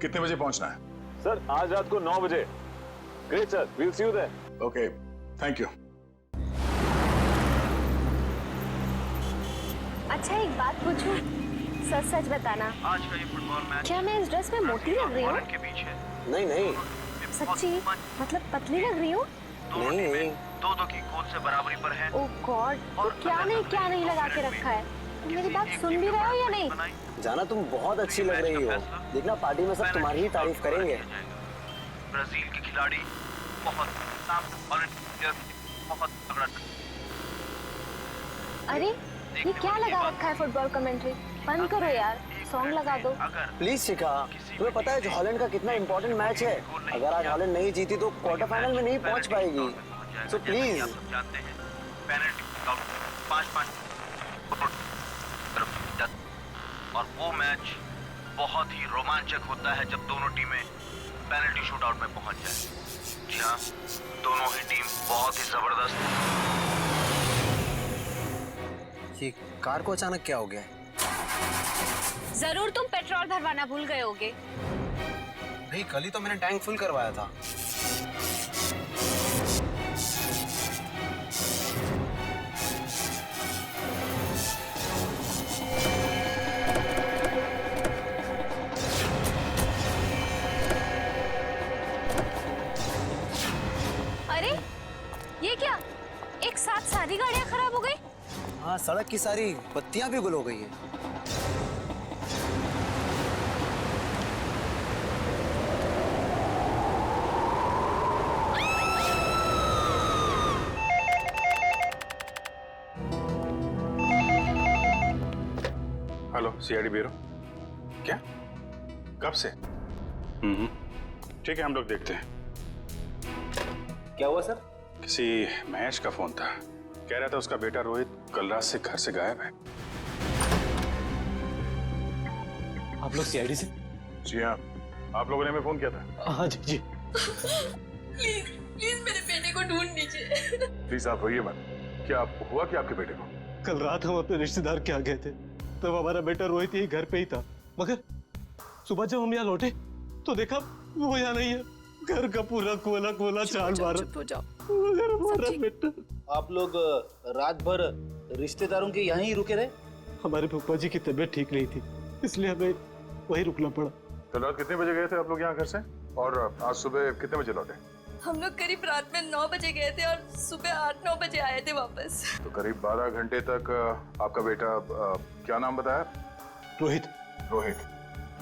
कितने बजे पहुंचना है? सर आज रात को 9 बजे। Great sir, we'll see you there. Okay, thank you. अच्छा एक बात पूछूं? सच सच बताना, आज का ये फुटबॉल मैच क्या मैं इस ड्रेस में मोटी लग रही हूँ? के बीच है। नहीं नहीं सच्ची? मतलब पतली लग रही हूँ? नहीं, दो की कौन से बराबरी पर है। ओह गॉड, तो क्या नहीं लगा के रखा है? मेरी बात सुन भी रहे हो या नहीं? जाना, तुम बहुत अच्छी लग रही हो। देखना पार्टी में सब तुम्हारी ही तारीफ करेंगे। ब्राजील के खिलाड़ी बहुत तगड़ा। अरे ये क्या लगा रखा है फुटबॉल कमेंट्री? बंद करो यार, सॉन्ग लगा दो। प्लीज शिखा, तुम्हें पता है जो हॉलैंड का कितना इंपॉर्टेंट मैच है? अगर आज हॉलैंड नहीं जीती तो क्वार्टर फाइनल में नहीं पहुंच पाएगी। So please. जानते हैं पेनल्टी 5-5 और वो मैच बहुत ही रोमांचक होता है जब दोनों टीमें पेनल्टी शूटआउट में पहुंच जाए। जी हाँ, दोनों ही टीम बहुत ही जबरदस्त। ये कार को अचानक क्या हो गया? जरूर तुम पेट्रोल भरवाना भूल गए होगे। भाई कल ही तो मैंने टैंक फुल करवाया था। अरे ये क्या, एक साथ सारी गाड़ियां खराब हो गई? हाँ, सड़क की सारी बत्तियां भी गुल हो गई है। Hello CID bureau. क्या? कब से? ठीक है, हम लोग देखते हैं। क्या हुआ सर? किसी महेश का फोन था, कह रहा था उसका बेटा रोहित कल रात से घर से गायब है। आप लोग सीआईडी से? जी हाँ, आप लोगों ने हमें फोन किया था। हाँ जी जी। प्लीज मेरे बेटे को ढूंढ दीजिए। प्लीज आप रोइए मत। क्या हुआ क्या आपके बेटे को? कल रात हम अपने रिश्तेदार के यहाँ गए थे, तब हमारा बेटा रोहित यही घर पे ही था, मगर सुबह जब हम यहाँ लौटे तो देखा वो यहाँ नहीं है। घर का पूरा कोला कोला चाल मारा। मगर हमारा बेटा। आप लोग रात भर रिश्तेदारों के यहाँ ही रुके रहे? हमारे फूफा जी की तबीयत ठीक नहीं थी, इसलिए हमें वहीं रुकना पड़ा। कल रात कितने बजे गए थे आप लोग यहाँ घर से, और आज सुबह कितने बजे लौटे? हम लोग करीब रात में 9 बजे गए थे और सुबह 8-9 बजे आए थे वापस। तो करीब 12 घंटे तक आपका बेटा, क्या नाम बताया? रोहित। रोहित,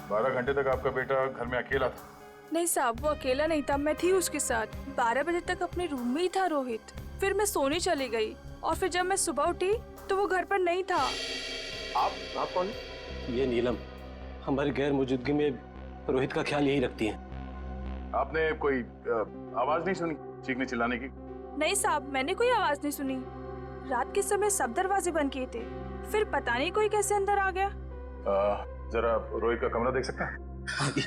12 घंटे तक आपका बेटा घर में अकेला था? नहीं साहब, वो अकेला नहीं था, मैं थी उसके साथ। 12 बजे तक अपने रूम में ही था रोहित। फिर मैं सोने चली गई और फिर जब मैं सुबह उठी तो वो घर पर नहीं था। आप कौन? ये नीलम, हमारी गैर मौजूदगी में रोहित का ख्याल यही रखती है। आपने कोई आवाज नहीं सुनी चीखने चिल्लाने की? नहीं साहब, मैंने कोई आवाज नहीं सुनी। रात के समय सब दरवाजे बंद किए थे, फिर पता नहीं कोई कैसे अंदर आ गया। जरा रोहित का कमरा देख सकता है? आइए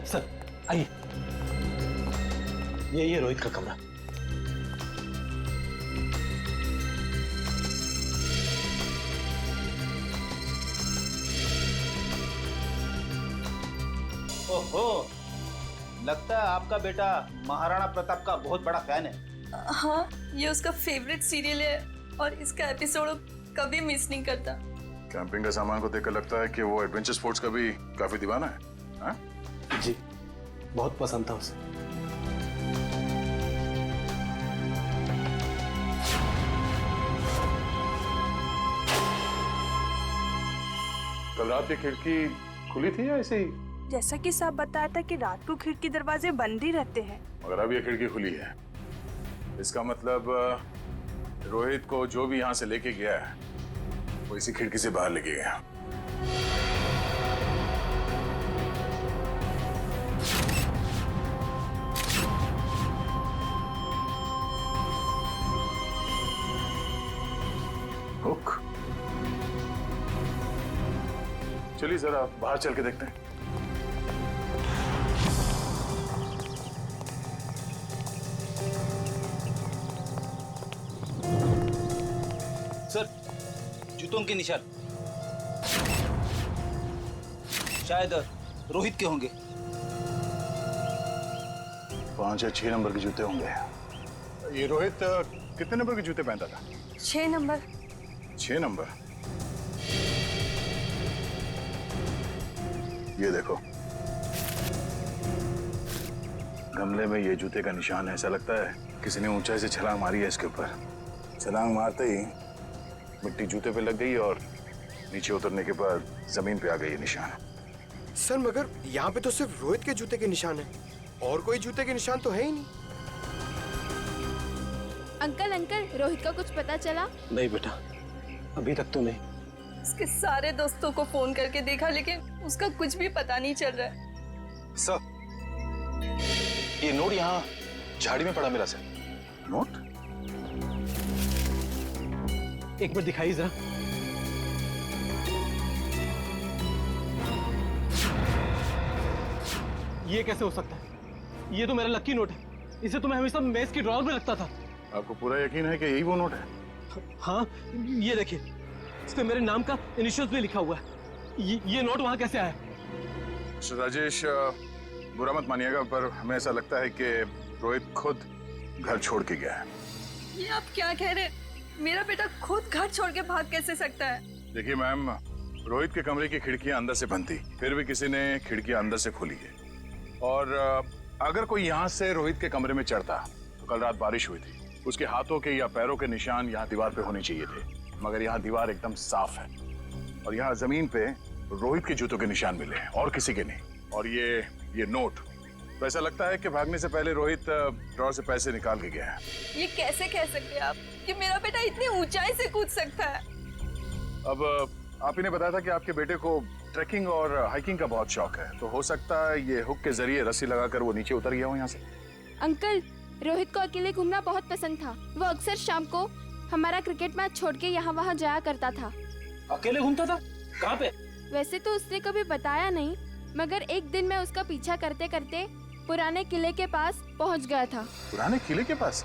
सर, आइए। ये रोहित का कमरा। ओहो, लगता है आपका बेटा महाराणा प्रताप का बहुत बड़ा फैन है। हाँ, ये उसका फेवरेट सीरियल है और इसका एपिसोड कभी मिस नहीं करता। कैंपिंग का सामान को देखकर लगता है कि वो एडवेंचर स्पोर्ट्स का भी काफी दीवाना है। हाँ? जी, बहुत पसंद था उसे। कल रात की खिड़की खुली थी या ऐसे ही? जैसा कि साहब बताया था कि रात को खिड़की दरवाजे बंद ही रहते हैं। मगर अब ये खिड़की खुली है, इसका मतलब रोहित को जो भी यहाँ से लेके गया है वो इसी खिड़की से बाहर लेके गया। हुक। चलिए जरा बाहर चल के देखते हैं। सर, जूतों के निशान शायद रोहित के होंगे। 5 या 6 नंबर के जूते होंगे। ये रोहित कितने नंबर के जूते पहनता था? 6 नंबर। 6 नंबर। ये देखो, गमले में ये जूते का निशान है। ऐसा लगता है किसी ने ऊंचाई से छलांग मारी है इसके ऊपर। छलांग मारते ही मिट्टी जूते पे लग गई और नीचे उतरने के बाद जमीन पे आ गई ये निशान। सर मगर यहाँ पे तो सिर्फ रोहित के जूते के निशान है, और कोई जूते के निशान तो है ही नहीं। अंकल अंकल, रोहित का कुछ पता चला? नहीं बेटा, अभी तक तो नहीं। उसके सारे दोस्तों को फोन करके देखा लेकिन उसका कुछ भी पता नहीं चल रहा है। सर, ये नोट यहाँ झाड़ी में पड़ा मिला सर। नोट? एक मिनट दिखाइए जरा। ये कैसे हो सकता है? ये तो मेरा लकी नोट है। इसे तो मैं हमेशा मेज की ड्रॉअर में रखता था। आपको पूरा यकीन है कि यही वो नोट है? हाँ, ये देखिए, इस पे मेरे नाम का इनिशियल्स भी लिखा हुआ है। ये नोट वहां कैसे आया? मिस्टर राजेश, बुरा मत मानिएगा पर हमें ऐसा लगता है कि रोहित खुद घर छोड़ के गया है। ये आप क्या कह रहे हैं? मेरा बेटा खुद घर छोड़ के भाग कैसे सकता है? देखिए मैम, रोहित के कमरे की खिड़कियां अंदर से बंद थी, फिर भी किसी ने खिड़कियां अंदर से खोली है। और अगर कोई यहाँ से रोहित के कमरे में चढ़ता तो कल रात बारिश हुई थी, उसके हाथों के या पैरों के निशान यहाँ दीवार पे होने चाहिए थे, मगर यहाँ दीवार एकदम साफ है और यहाँ जमीन पे रोहित के जूतों के निशान मिले हैं और किसी के नहीं। और ये नोट, तो ऐसा लगता है कि भागने से पहले रोहित ड्रॉअर से पैसे निकाल के गया है। ये कैसे कह सकते हैं आप कि मेरा बेटा इतनी ऊंचाई से कूद सकता है? अब आप ही ने बताया था कि आपके बेटे को ट्रैकिंग और हाइकिंग का बहुत शौक है, तो हो सकता है ये हुक के जरिए रस्सी लगाकर वो नीचे उतर गया हो यहाँ से। अंकल, रोहित को अकेले घूमना बहुत पसंद था। वो अक्सर शाम को हमारा क्रिकेट मैच छोड़ के यहाँ वहाँ जाया करता था। अकेले घूमता था? कहाँ पे? वैसे तो उसने कभी बताया नहीं, मगर एक दिन मैं उसका पीछा करते करते पुराने किले के पास पहुँच गया था। पुराने किले के पास?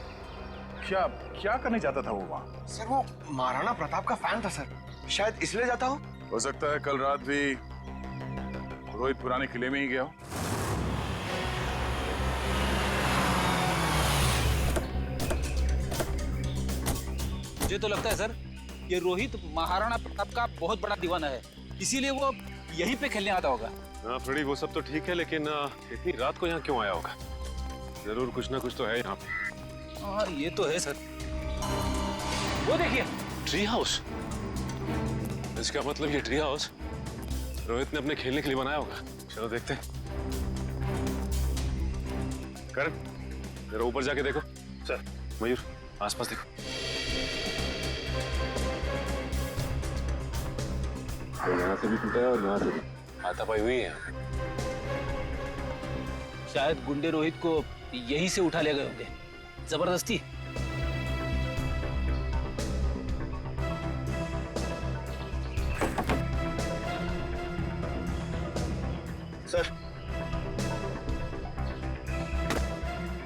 क्या करने जाता था वो वहाँ? सर वो महाराणा प्रताप का फैन था सर, शायद इसलिए जाता हो सकता है कल रात भी रोहित पुराने किले में ही गया हो। मुझे तो लगता है सर, ये रोहित महाराणा प्रताप का बहुत बड़ा दीवाना है, इसीलिए वो यहीं पे खेलने आता होगा। हाँ फ्रेडी, वो सब तो ठीक है, लेकिन इतनी रात को यहाँ क्यों आया होगा? जरूर कुछ ना कुछ तो है यहाँ पे। हाँ ये तो है सर। वो देखिए, ट्री हाउस। इसका मतलब ये ट्री हाउस रोहित ने अपने खेलने के लिए बनाया होगा। चलो देखते हैं। करण, जरा ऊपर जाके देखो। सर। मयूर, आसपास देखो। तो यहाँ से भी टूटा है और यहाँ से भी हाथापाई हुई है। शायद गुंडे रोहित को यहीं से उठा ले गए होंगे जबरदस्ती।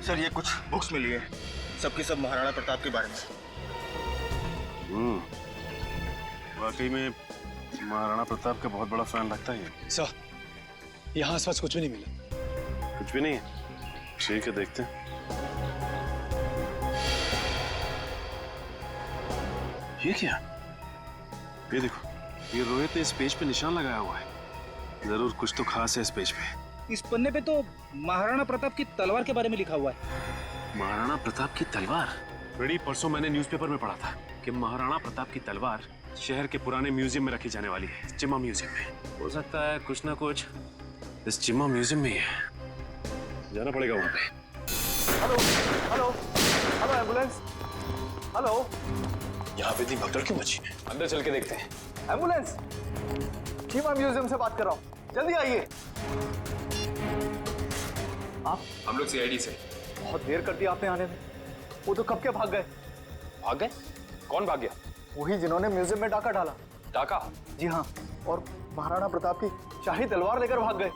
सर ये कुछ बुक्स मिली है, सबकी सब महाराणा प्रताप के बारे में। वाकई में महाराणा प्रताप का बहुत बड़ा फैन लगता है। सर, यहाँ आसपास कुछ भी नहीं मिला। कुछ भी नहीं है? ठीक है, देखते हैं। ये क्या? ये देखो, ये रोहित ने इस पेज पे निशान लगाया हुआ है। जरूर कुछ तो खास है इस पेज पे। इस पन्ने पे तो महाराणा प्रताप की तलवार के बारे में लिखा हुआ है। महाराणा प्रताप की तलवार? बड़ी परसों मैंने न्यूज़पेपर में पढ़ा था कि महाराणा प्रताप की तलवार शहर के पुराने म्यूजियम में रखी जाने वाली है, चिम्मा म्यूजियम में। हो सकता है कुछ ना कुछ इस चिम्मा म्यूजियम में ही है। जाना पड़ेगा वहां पे। Hello hello hello ambulance, hello. यहाँ पे इतनी भगदड़ क्यों मची है? अंदर चल के देखते हैं। एम्बुलेंस, चिम्मा म्यूजियम से बात कर रहा हूँ, जल्दी आइए। आप? हम लोग सीआईडी से। बहुत देर कर दी आपने आने में। वो तो कब के भाग गए। भाग गए? कौन भाग गया? वही जिन्होंने म्यूजियम में डाका डाला। डाका? जी हाँ, और महाराणा प्रताप की शाही तलवार लेकर भाग गए।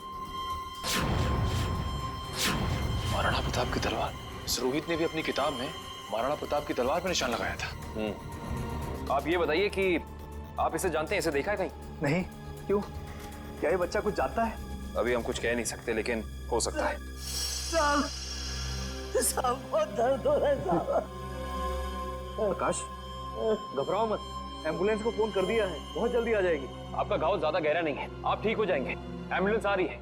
महाराणा प्रताप की तलवार? इस रोहित ने भी अपनी किताब में महाराणा प्रताप की तलवार पर निशान लगाया था। आप ये बताइए कि आप इसे जानते हैं, इसे देखा है कहीं? नहीं, क्यों? क्या ये बच्चा कुछ जानता है? अभी हम कुछ कह नहीं सकते, लेकिन हो सकता है। साहब बहुत दर्द हो रहा है साहब। प्रकाश, घबराओ मत, एम्बुलेंस को फोन कर दिया है, बहुत जल्दी आ जाएगी। आपका घाव ज्यादा गहरा नहीं है, आप ठीक हो जाएंगे। एम्बुलेंस आ रही है।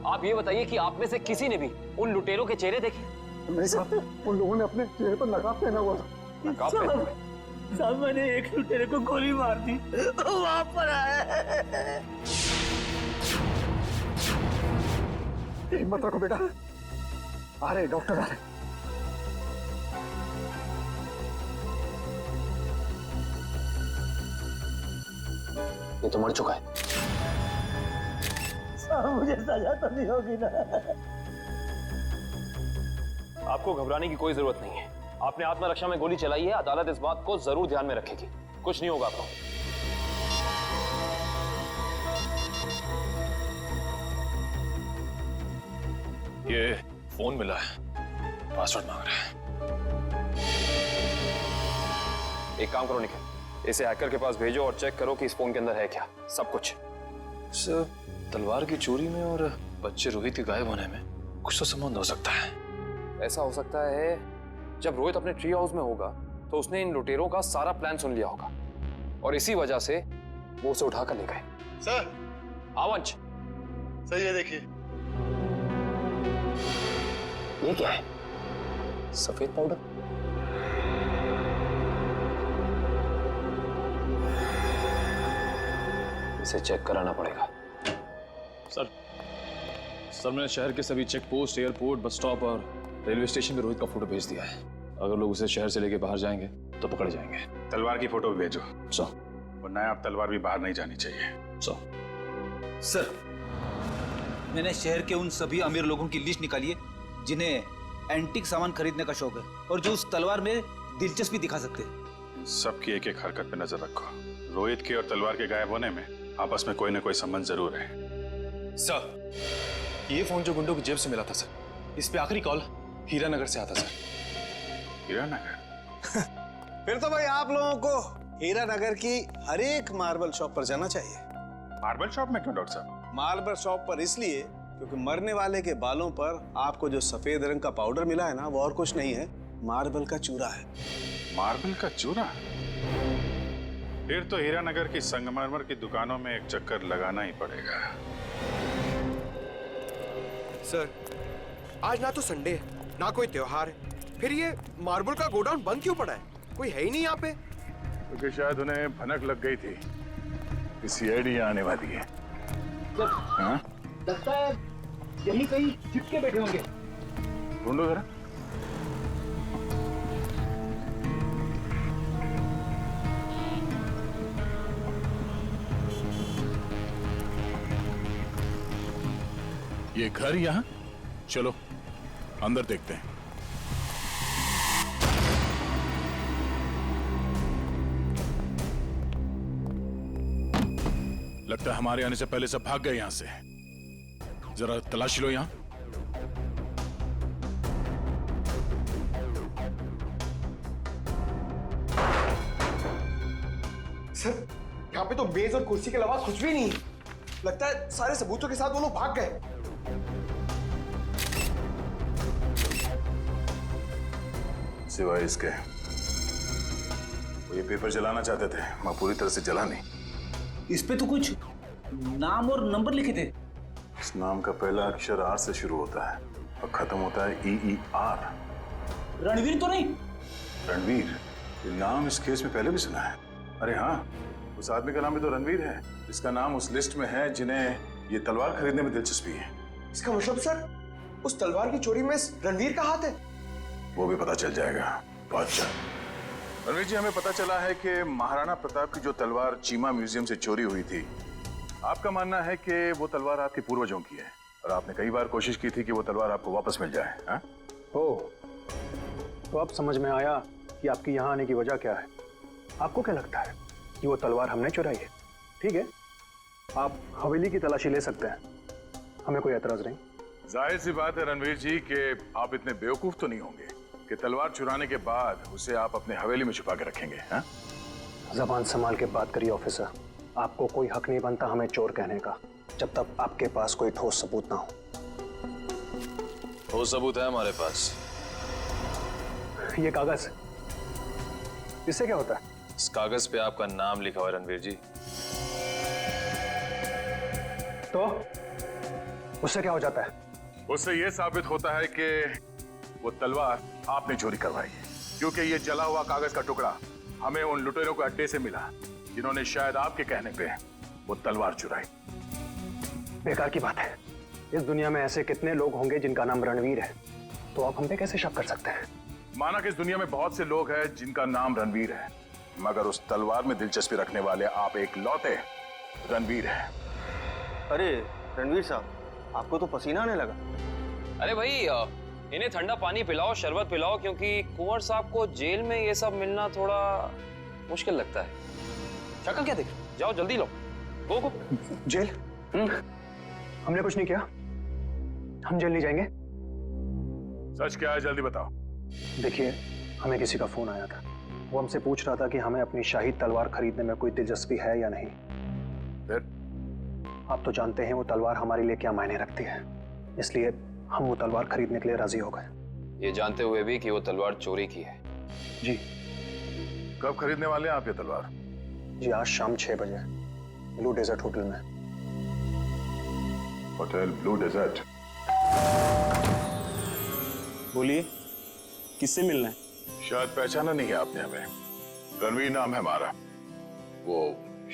आप ये बताइए कि आप में से किसी ने भी उन लुटेरों के चेहरे देखे? नहीं साहब, उन लोगों ने अपने चेहरे पर नकाब पहना हुआ था। नकाब पहना? साहब मैंने एक लुटेरे को गोली मार दी, वहां पर आया। हिम्मत रखो बेटा, आ रहे डॉक्टर आ रहे। ये तो मर चुका है। साहब मुझे सजा तो नहीं होगी ना? आपको घबराने की कोई जरूरत नहीं है। आपने आत्मरक्षा में गोली चलाई है, अदालत इस बात को जरूर ध्यान में रखेगी। कुछ नहीं होगा आपको। ये फोन मिला है, पासवर्ड मांग रहा है। एक काम करो निखिल, इसे हैकर के पास भेजो और चेक करो कि इस फोन के अंदर है क्या, सब कुछ। सर, तलवार की चोरी में और बच्चे रोहित के गायब होने में कुछ तो संबंध हो सकता है। ऐसा हो सकता है जब रोहित अपने ट्री हाउस में होगा तो उसने इन लुटेरों का सारा प्लान सुन लिया होगा और इसी वजह से वो उसे उठाकर ले गए। सर, आवंश, सर ये देखिए। ये क्या है? सफेद पाउडर? इसे चेक कराना पड़ेगा। सर मैंने शहर के सभी check post, airport, bus stop और रेलवे स्टेशन पे रोहित का फोटो भेज दिया है। अगर लोग उसे शहर से लेके बाहर जाएंगे तो पकड़े जाएंगे। तलवार की फोटो भेजो। सो वरना आप तलवार भी बाहर नहीं जानी चाहिए। सर, मैंने शहर के उन सभी अमीर लोगों की लिस्ट निकाली है जिन्हें एंटीक सामान खरीदने का शौक है और जो उस तलवार में दिलचस्पी दिखा सकते हैं। सबकी एक एक हरकत पे नजर रखो। रोहित के और तलवार के गायब होने में आपस में कोई ना कोई संबंध जरूर है। सर, ये फोन जो गुंडों की जेब से मिला था सर, इस पे आखिरी कॉल हीरानगर से आता सर। हीरानगर? फिर तो भाई आप लोगों को हीरानगर की हर एक मार्बल शॉप पर जाना चाहिए। मार्बल शॉप में क्यों डॉक्टर साहब? मार्बल शॉप पर इसलिए क्योंकि मरने वाले के बालों पर आपको जो सफेद रंग का पाउडर मिला है ना, वो और कुछ नहीं है, मार्बल का चूरा है। मार्बल का चूरा? फिर तो हीरानगर की संगमरमर की दुकानों में एक चक्कर लगाना ही पड़ेगा। सर, आज ना तो संडे है, ना कोई त्योहार है, फिर ये मार्बल का गोडाउन बंद क्यों पड़ा है? कोई है ही नहीं यहाँ पे। क्योंकि शायद उन्हें भनक लग गई थी कि सीआईडी आने वाली है। हाँ? लगता है यही कहीं चिपके बैठे होंगे। ढूंढो जरा। ये घर यहाँ? चलो अंदर देखते हैं। लगता है हमारे आने से पहले सब भाग गए यहां से। जरा तलाशी लो यहां। सर, यहाँ पे तो मेज और कुर्सी के अलावा कुछ भी नहीं है। लगता है सारे सबूतों के साथ वो लोग भाग गए। सिवाय इसके वो ये पेपर जलाना चाहते थे, मैं पूरी तरह से जला नहीं। इस पे तो कुछ नाम और नंबर लिखे थे। इस नाम का पहला अक्षर आर से शुरू होता है और खत्म होता है EER। रणवीर तो नहीं? रणवीर? ये नाम इस केस में पहले भी सुना है। अरे हाँ, उस आदमी का नाम भी तो रणवीर है, इसका नाम उस लिस्ट में है जिन्हें ये तलवार खरीदने में दिलचस्पी है। इसका मतलब सर उस तलवार की चोरी में रणवीर का हाथ है? वो भी पता चल जाएगा बहुत जल्द। रणवीर जी, हमें पता चला है कि महाराणा प्रताप की जो तलवार चीमा म्यूजियम से चोरी हुई थी, आपका मानना है कि वो तलवार आपके पूर्वजों की है और आपने कई बार कोशिश की थी कि वो तलवार आपको वापस मिल जाए। हाँ? ओह, तो अब समझ में आया कि आपकी यहाँ आने की वजह क्या है। आपको क्या लगता है कि वो तलवार हमने चुराई है? ठीक है, आप हवेली की तलाशी ले सकते हैं, हमें कोई एतराज नहीं। जाहिर सी बात है रणवीर जी कि आप इतने बेवकूफ तो नहीं होंगे कि तलवार चुराने के बाद उसे आप अपने हवेली में छुपा के रखेंगे। हाँ? जबान संभाल के बात करिए ऑफिसर, आपको कोई हक नहीं बनता हमें चोर कहने का जब तक आपके पास कोई ठोस सबूत ना हो। ठोस सबूत है हमारे पास। ये कागज, इससे क्या होता है? इस कागज पे आपका नाम लिखा हुआ है रणवीर जी। तो उससे क्या हो जाता है? उससे यह साबित होता है कि वो तलवार आपने चोरी करवाई है, क्योंकि ये जला हुआ कागज का टुकड़ा हमें उन लुटेरों के अड्डे से मिला जिन्होंने शायद आपके कहने पे वो तलवार चुराई। बेकार की बात है, इस दुनिया में ऐसे कितने लोग होंगे जिनका नाम रणवीर है, तो आप हम पे कैसे शक कर सकते हैं? माना कि इस दुनिया में बहुत से लोग हैं जिनका नाम रणवीर है, मगर उस तलवार में दिलचस्पी रखने वाले आप एक लौते रणवीर हैं। अरे रणवीर साहब, आपको तो पसीना आने लगा। अरे भाई, इन्हें ठंडा पानी पिलाओ, शरबत पिलाओ, क्योंकि कुंवर साहब को जेल में ये सब मिलना थोड़ा मुश्किल लगता है। शक्ल क्या देख, जाओ जल्दी लो। गो गो। जेल? हमने कुछ नहीं किया, हम जेल नहीं जाएंगे। सच क्या है, जल्दी बताओ। देखिए, हमें किसी का फोन आया था, वो हमसे पूछ रहा था कि हमें अपनी शाही तलवार खरीदने में कोई दिलचस्पी है या नहीं। फिर? आप तो जानते हैं वो तलवार हमारे लिए क्या मायने रखती है, इसलिए हम वो तलवार खरीदने के लिए राजी हो गए। ये जानते हुए भी कि वो तलवार चोरी की है। जी। कब खरीदने वाले हैं आप ये तलवार? जी, आज शाम 6 बजे ब्लू डेजर्ट होटल में। Hotel blue desert? बोलिए, किससे मिलना है? शायद पहचाना नहीं है आपने हमें। रणवीर नाम है हमारा, वो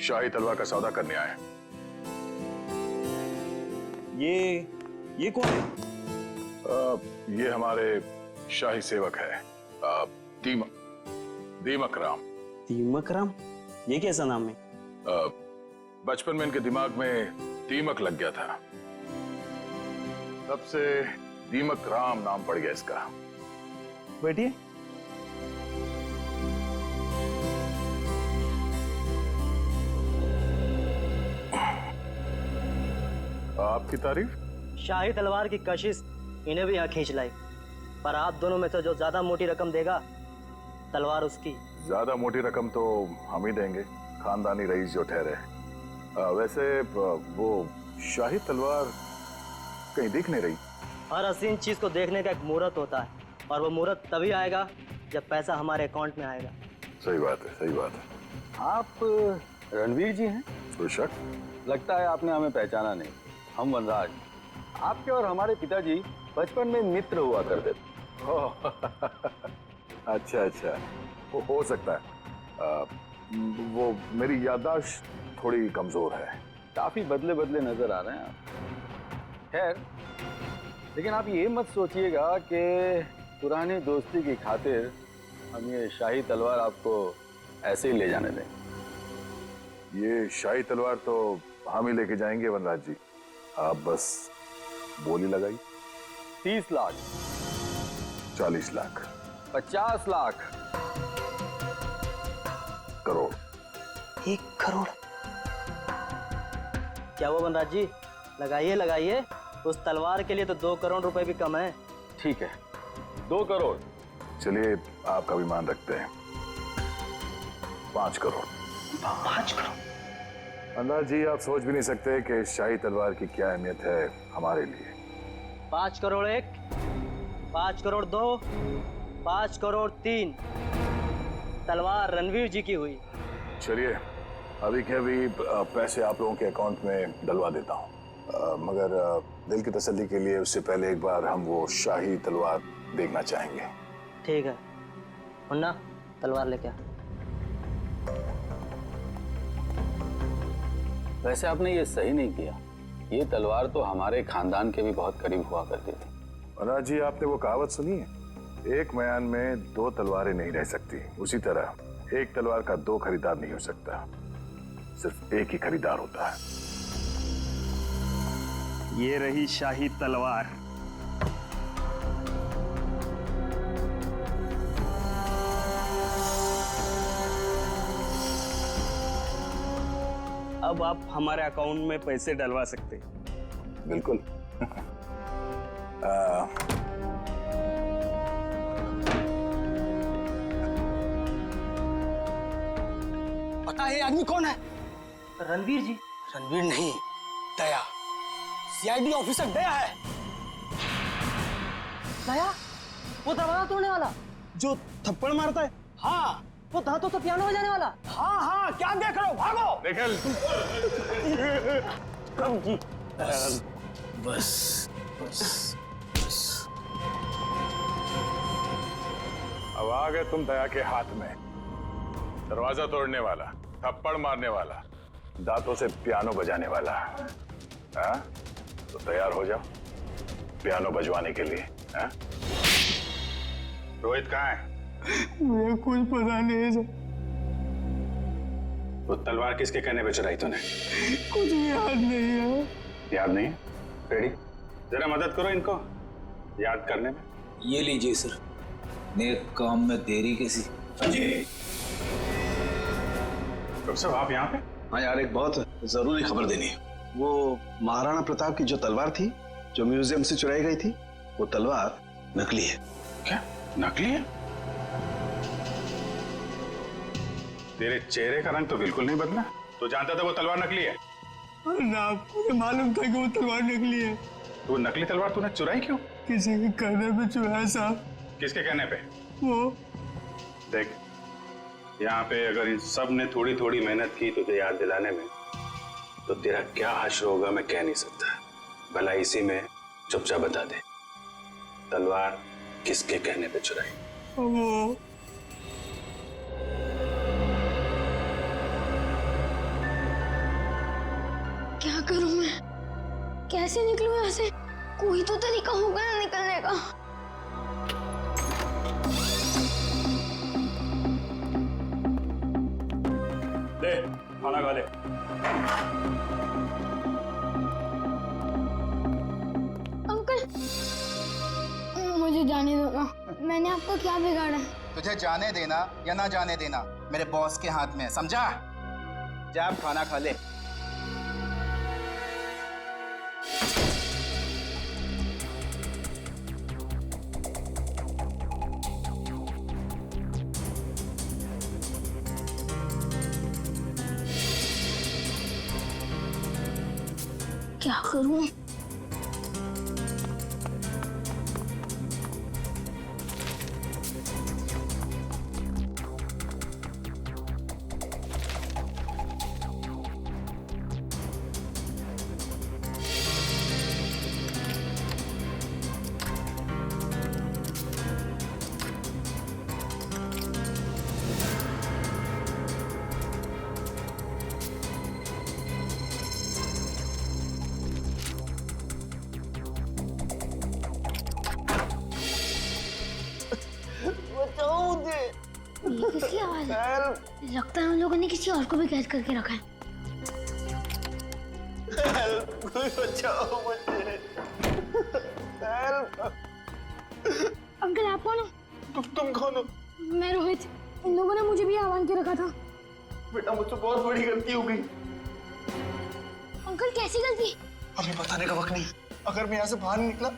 शाही तलवार का सौदा करने आए। ये कौन है? ये हमारे शाही सेवक है, दीमक राम। दीमक राम? ये कैसा नाम है? बचपन में इनके दिमाग में दीमक लग गया था, तब से दीमक राम नाम पड़ गया इसका। बैठिए। आपकी तारीफ? शाही तलवार की कशिश इन्हें भी यहाँ खींच लाई, पर आप दोनों में से जो ज्यादा मोटी रकम देगा तलवार उसकी। ज्यादा मोटी रकम तो हम ही देंगे, खानदानी रईस जो ठहरे। वैसे वो शाही तलवार कहीं दिख नहीं रही। हर हसीन चीज को देखने का एक मुहूर्त होता है, और वो मुहूर्त तभी आएगा जब पैसा हमारे अकाउंट में आएगा। सही बात है, सही बात है। आप रणवीर जी हैं? कोई शक? लगता है आपने हमें पहचाना नहीं। हम वनराज, आपके और हमारे पिताजी बचपन में मित्र हुआ करते थे। अच्छा अच्छा, वो हो सकता है। वो मेरी याददाश्त थोड़ी कमजोर है। काफी बदले बदले नजर आ रहे हैं आप। खैर, लेकिन आप ये मत सोचिएगा कि पुरानी दोस्ती की खातिर हम ये शाही तलवार आपको ऐसे ही ले जाने दें। ये शाही तलवार तो हम ही लेके जाएंगे वनराज जी, आप बस बोली लगाई। 30 लाख, 40 लाख, 50 लाख, करोड़। 1 करोड़? क्या वो वनराज जी, लगाइए लगाइए, उस तलवार के लिए तो 2 करोड़ रुपए भी कम है। ठीक है, 2 करोड़। चलिए, आपका भी मान रखते हैं, 5 करोड़। 5 करोड़? वनराज जी, आप सोच भी नहीं सकते कि शाही तलवार की क्या अहमियत है हमारे लिए। 5 करोड़ 1, 5 करोड़ 2, 5 करोड़ 3। तलवार रणवीर जी की हुई। चलिए, अभी के अभी पैसे आप लोगों के अकाउंट में डलवा देता हूँ, मगर दिल की तसल्ली के लिए उससे पहले एक बार हम वो शाही तलवार देखना चाहेंगे। ठीक है, मुन्ना तलवार लेके आ। वैसे आपने ये सही नहीं किया। ये तलवार तो हमारे खानदान के भी बहुत करीब हुआ करती थी। मनोज जी, आपने वो कहावत सुनी है, एक मयान में दो तलवारें नहीं रह सकती। उसी तरह एक तलवार का दो खरीदार नहीं हो सकता, सिर्फ एक ही खरीदार होता है। ये रही शाही तलवार। अब आप हमारे अकाउंट में पैसे डलवा सकते हैं। बिल्कुल। पता है ये आदमी कौन है? रणवीर जी। रणवीर नहीं, दया। सीआईडी ऑफिसर दया है। दया? वो दरवाजा तोड़ने वाला जो थप्पड़ मारता है? हाँ। वो दांतों से पियानो बजाने वाला? हाँ हाँ, क्या देख रहे हो, भागो। निकल। बस बस बस। अब आ गए तुम दया के हाथ में। दरवाजा तोड़ने वाला, थप्पड़ मारने वाला, दांतों से पियानो बजाने वाला। हाँ? तो तैयार हो जाओ पियानो बजवाने के लिए। हाँ? रोहित कहाँ है? मुझे कुछ पता नहीं है सर। वो तलवार किसके कहने पे चुराई तूने? कुछ भी याद नहीं है। याद नहीं? रेडी? जरा मदद करो इनको याद करने में। ये लीजिए सर। नेक काम में देरी कैसी? डॉक्टर साहब, आप यहाँ पे? हाँ यार, एक बहुत जरूरी खबर देनी है। वो महाराणा प्रताप की जो तलवार थी, जो म्यूजियम से चुराई गई थी, वो तलवार नकली है। क्या नकली है? तेरे चेहरे का रंग तो बिल्कुल नहीं बदला। तो जानता था वो तलवार नकली है? ना, मुझे मालूम था कि वो तलवार नकली है। तो वो नकली तलवार तूने चुराई क्यों? किसी के कहने पे चुराया साहब। किसके कहने पे? वो देख, यहाँ पे अगर इन सब ने थोड़ी थोड़ी मेहनत की तुझे याद दिलाने में, तो तेरा क्या हश्र होगा मैं कह नहीं सकता। भला इसी में चुपचाप बता दे, तलवार किसके कहने पे चुराई? वो क्या करूं मैं? कैसे निकलूं यहाँ से? कोई तो तरीका होगा ना निकलने का। ले खाना खा ले। अंकल, मुझे जाने दो ना। मैंने आपको क्या बिगाड़ा है? तुझे जाने देना या ना जाने देना मेरे बॉस के हाथ में है, समझा? जा आप खाना खा ले। क्या करूं? ये किसकी आवाज है? लगता है उन लोगों ने किसी और को भी कैद करके रखा है। कोई बचाओ मुझे। अंकल, आप कौन हो? तुम कौन हो? मैं रोहित। इन लोगों ने मुझे भी आह्वान के रखा था। बेटा, मुझसे बहुत बड़ी गलती हो गई। अंकल, कैसी गलती? अभी बताने का वक्त नहीं। अगर मैं यहाँ से बाहर निकला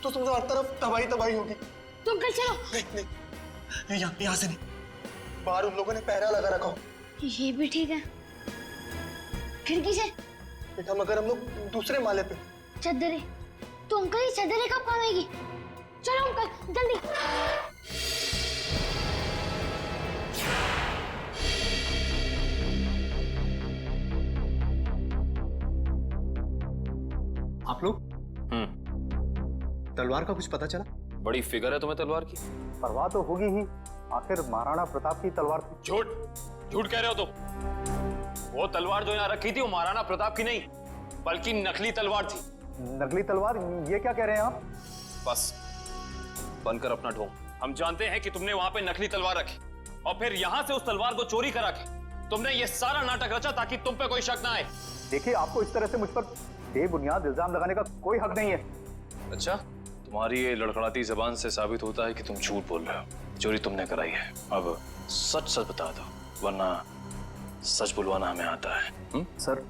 तो तुमसे हर तरफ तबाही तबाही होगी। तो अंकल चलो। नहीं, यहाँ से नहीं। बाहर उन लोगों ने पहरा लगा रखा हो। ये भी ठीक है। खिड़की से? बेटा, मगर हम लोग दूसरे माले पे। चद्दरें? तो अंकल, ये चद्दरें कब काम आएगी? चलो अंकल, जल्दी। आप लोग? तलवार का कुछ पता चला? बड़ी फिगर है तुम्हें तलवार की। परवाह तो होगी ही, आखिर महाराणा प्रताप की तलवार थी। झूठ झूठ कह रहे हो तुम। वो तलवार जो यहाँ रखी थी वो महाराणा प्रताप की नहीं बल्कि नकली तलवार थी। नकली तलवार? ये क्या कह रहे हैं आप? बस बनकर अपना ढोंग। हम जानते हैं कि तुमने वहां पे नकली तलवार रखी और फिर यहां से उस तलवार को चोरी करा के तुमने ये सारा नाटक रचा ताकि तुम पे कोई शक ना आए। देखिए, आपको इस तरह से मुझ पर बेबुनियाद इल्जाम लगाने का कोई हक नहीं है। अच्छा, तुम्हारी ये लड़खड़ाती जबान से साबित होता है कि तुम झूठ बोल रहे हो। चोरी तुमने कराई है, अब सच सच बता दो, वरना सच बुलवाना हमें आता है। सर,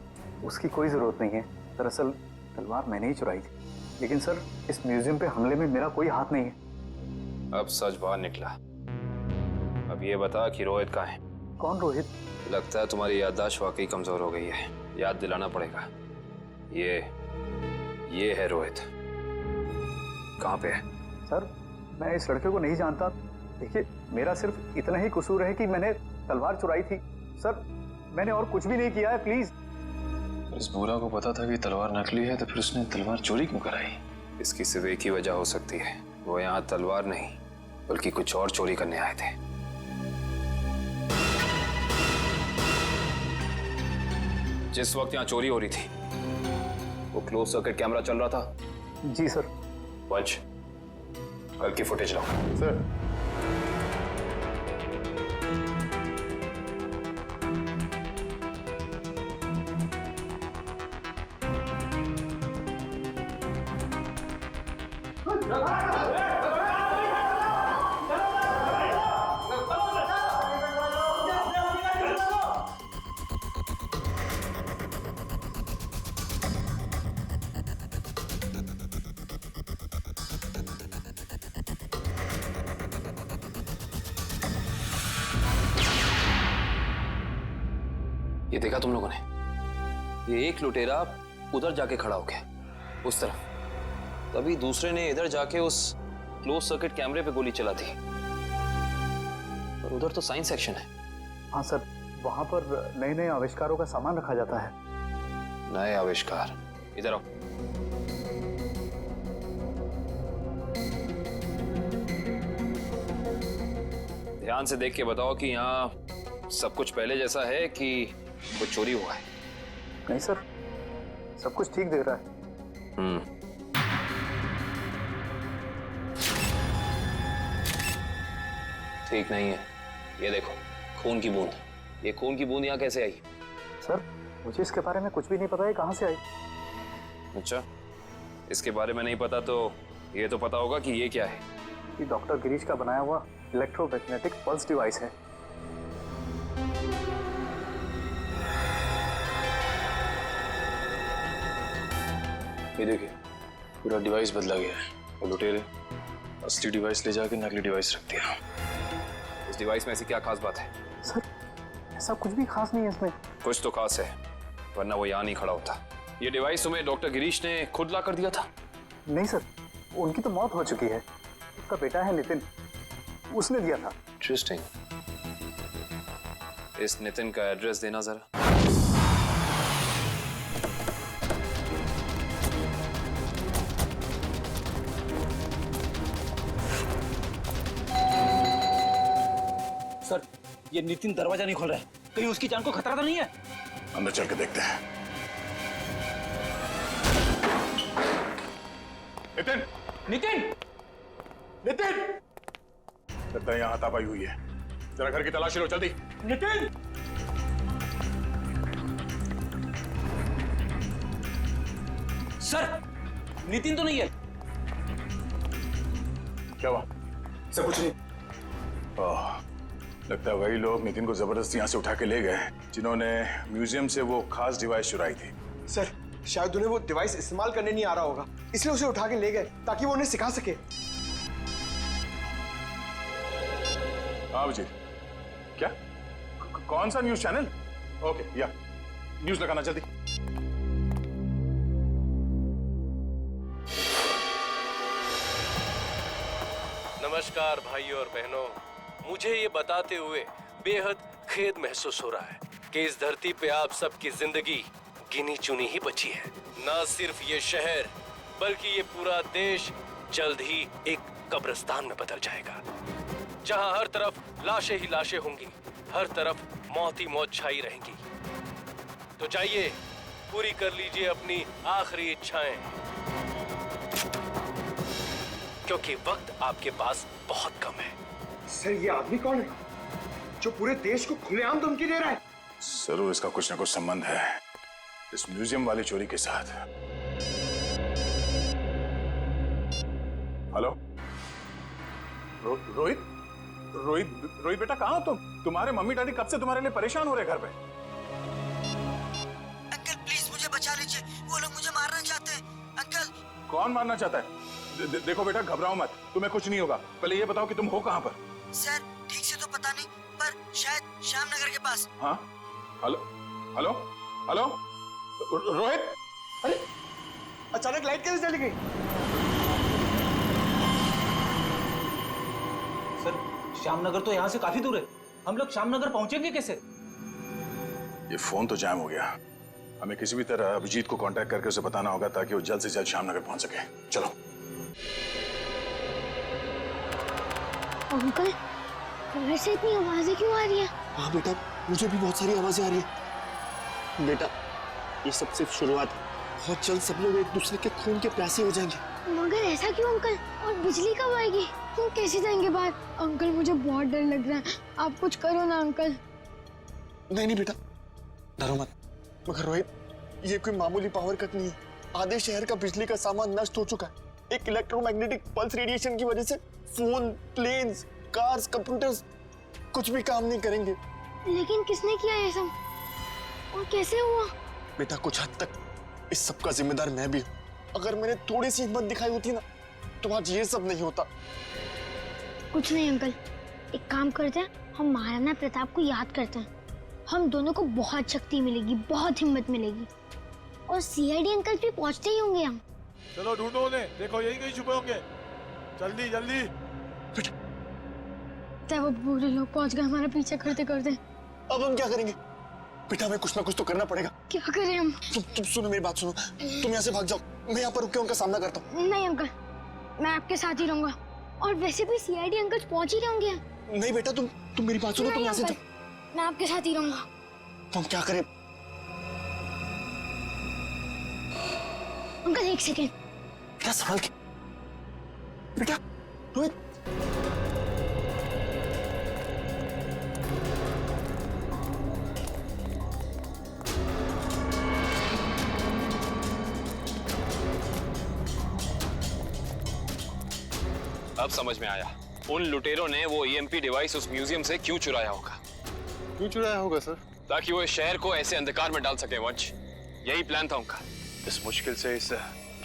उसकी कोई जरूरत नहीं है। दरअसल तलवार मैंने ही चुराई थी, लेकिन सर इस म्यूजियम पे हमले में मेरा कोई हाथ नहीं है। अब सच बाहर निकला। अब ये बता कि रोहित कहाँ है? कौन रोहित? लगता है तुम्हारी याददाश्त वाकई कमजोर हो गई है, याद दिलाना पड़ेगा। ये है रोहित। कहाँ पे है? सर, मैं इस लड़के को नहीं जानता। देखिए, मेरा सिर्फ इतना ही कसूर है कि मैंने तलवार चुराई थी। सर, मैंने और कुछ भी नहीं किया है, प्लीज। इस बूढ़ा को पता था कि तलवार नकली है, तो फिर उसने तलवार चोरी क्यों कराई? इसकी सिर्फ एक ही वजह हो सकती है, वो यहाँ तलवार नहीं बल्कि कुछ और चोरी करने आए थे। जिस वक्त यहाँ चोरी हो रही थी वो क्लोज सर्किट कैमरा चल रहा था? जी सर। वंश, कल की फुटेज लाओ। सर। ये देखा तुम लोगों ने? ये एक लुटेरा उधर जाके खड़ा हो गया उस तरफ, तभी दूसरे ने इधर जाके उस क्लोज सर्किट कैमरे पे गोली चला दी। और उधर तो साइंस सेक्शन है। हाँ सर, वहां पर नए नए आविष्कारों का सामान रखा जाता है। नए आविष्कार? इधर आओ। ध्यान से देख के बताओ कि यहाँ सब कुछ पहले जैसा है कि कुछ चोरी हुआ है? नहीं सर, सब कुछ ठीक दिख रहा है। ठीक नहीं है। ये देखो, खून की बूंद। ये खून की बूंद यहाँ कैसे आई? सर, मुझे इसके बारे में कुछ भी नहीं पता है, कहाँ से आई। अच्छा, इसके बारे में नहीं पता तो ये तो पता होगा कि ये क्या है? ये डॉक्टर गिरीश का बनाया हुआ इलेक्ट्रोमैग्नेटिक पल्स डिवाइस है। ये देखिए, पूरा डिवाइस बदला गया है और लुटेरे असली डिवाइस ले जाके नकली डिवाइस रख दिया। इस डिवाइस में ऐसी क्या खास बात है? सर, ऐसा कुछ भी खास नहीं है इसमें। कुछ तो खास है, वरना वो यहाँ नहीं खड़ा होता। ये डिवाइस तुम्हें डॉक्टर गिरीश ने खुद ला कर दिया था? नहीं सर, उनकी तो मौत हो चुकी है। उसका बेटा है नितिन, उसने दिया था। इंटरेस्टिंग। इस नितिन का एड्रेस देना जरा। सर, ये नितिन दरवाजा नहीं खोल रहा है, कहीं उसकी जान को खतरा तो नहीं है? अंदर चल के देखते हैं। नितिन! नितिन! नितिन! लगता है यहाँ हाथापाई हुई है। जरा घर की तलाशी लो, जल्दी। नितिन! सर, नितिन तो नहीं है। क्या हुआ? सर कुछ नहीं। लगता है वही लोग नितिन को जबरदस्ती यहाँ से उठा के ले गए जिन्होंने म्यूजियम से वो खास डिवाइस चुराई थी। सर, शायद उन्हें वो डिवाइस इस्तेमाल करने नहीं आ रहा होगा, इसलिए उसे उठा के ले गए ताकि वो उन्हें सिखा सके। हाँ अभिजीत, क्या? कौन सा न्यूज चैनल? ओके, या न्यूज लगाना जल्दी। नमस्कार भाइयों और बहनों, मुझे ये बताते हुए बेहद खेद महसूस हो रहा है कि इस धरती पे आप सबकी जिंदगी गिनी चुनी ही बची है। न सिर्फ ये शहर बल्कि ये पूरा देश जल्द ही एक कब्रिस्तान में बदल जाएगा, जहां हर तरफ लाशें ही लाशें होंगी, हर तरफ मौत ही मौत छाई रहेंगी। तो जाइए, पूरी कर लीजिए अपनी आखिरी इच्छाएं, क्योंकि वक्त आपके पास बहुत कम है। सर ये आदमी कौन है जो पूरे देश को खुलेआम धमकी दे रहा है? जरूर इसका कुछ ना कुछ संबंध है इस म्यूजियम वाली चोरी के साथ। हेलो रोहित रोहित रोहित बेटा कहाँ हो तुम? तुम्हारे मम्मी डैडी कब से तुम्हारे लिए परेशान हो रहे घर पे? अंकल प्लीज मुझे बचा लीजिए, वो लोग मुझे मारना चाहते हैं। अंकल कौन मारना चाहता है? देखो बेटा घबराओ मत, तुम्हें कुछ नहीं होगा। पहले ये बताओ कि तुम हो कहाँ पर? सर ठीक से तो पता नहीं, पर शायद श्यामनगर के पास। हाँ हेलो हेलो हेलो रोहित, अरे अचानक लाइट कैसे चली गई? सर श्यामनगर तो यहाँ से काफी दूर है, हम लोग श्यामनगर पहुंचेंगे कैसे? ये फोन तो जैम हो गया। हमें किसी भी तरह अभिजीत को कांटेक्ट करके उसे बताना होगा ताकि वो जल्द से जल्द श्यामनगर पहुंच सके। चलो। अंकल घर से इतनी आवाजें क्यों आ रही है? हाँ बेटा मुझे भी बहुत सारी आवाजें आ रही है। बेटा ये सब सिर्फ शुरुआत है, बहुत जल्द सब लोग एक दूसरे के खून के प्यासे हो जाएंगे। मगर ऐसा क्यों अंकल? और बिजली कब आएगी? तुम कैसे जाएंगे बाहर? अंकल मुझे बहुत डर लग रहा है, आप कुछ करो ना अंकल। नहीं बेटा डरो मत। मगर रोहित ये कोई मामूली पावर कट नहीं है, आधे शहर का बिजली का सामान नष्ट हो चुका है। एक इलेक्ट्रोमैग्नेटिक पल्स रेडिएशन की वजह से फोन, प्लेन्स, कार्स, कंप्यूटर्स कुछ भी काम नहीं करेंगे। लेकिन किसने किया ये सब और कैसे हुआ? बेटा कुछ हद तक इस सब का जिम्मेदार मैं भी हूँ। अगर मैंने थोड़ी सी हिम्मत दिखाई होती ना तो आज ये सब नहीं होता। कुछ नहीं अंकल, एक काम करते हैं, हम महाराणा प्रताप को याद करते हैं। हम दोनों को बहुत शक्ति मिलेगी, बहुत हिम्मत मिलेगी, और सीआईडी अंकल भी पहुंचते ही होंगे। हम चलो ढूंढो उन्हें, देखो यही कहीं छुपे होंगे। जल्दी जल्दी। तब वो बुरे लोग पहुंच गए हमारा पीछे करते करते। अब हम क्या करेंगे? बेटा हमें कुछ ना कुछ तो करना पड़ेगा। क्या करें हम? तुम सुनो मेरी बात सुनो, तुम यहाँ से भाग जाओ, मैं यहाँ पर रुक के उनका सामना करता हूँ। नहीं अंकल, मैं आपके साथ ही रहूंगा, और वैसे भी सीआईडी अंकल पहुंच ही रहे होंगे। नहीं बेटा तुम मेरी बात सुनो, तुम यहाँ से जाओ। मैं आपके साथ ही रहूंगा। तुम क्या करें? अंकल एक सेकेंड। बेटा संभाल के। बेटा रोहित अब समझ में आया, उन लुटेरों ने वो ईएमपी डिवाइस उस म्यूजियम से क्यों चुराया होगा। क्यों चुराया होगा सर? ताकि वो इस शहर को ऐसे अंधकार में डाल सके वंश, यही प्लान था उनका। इस मुश्किल से इस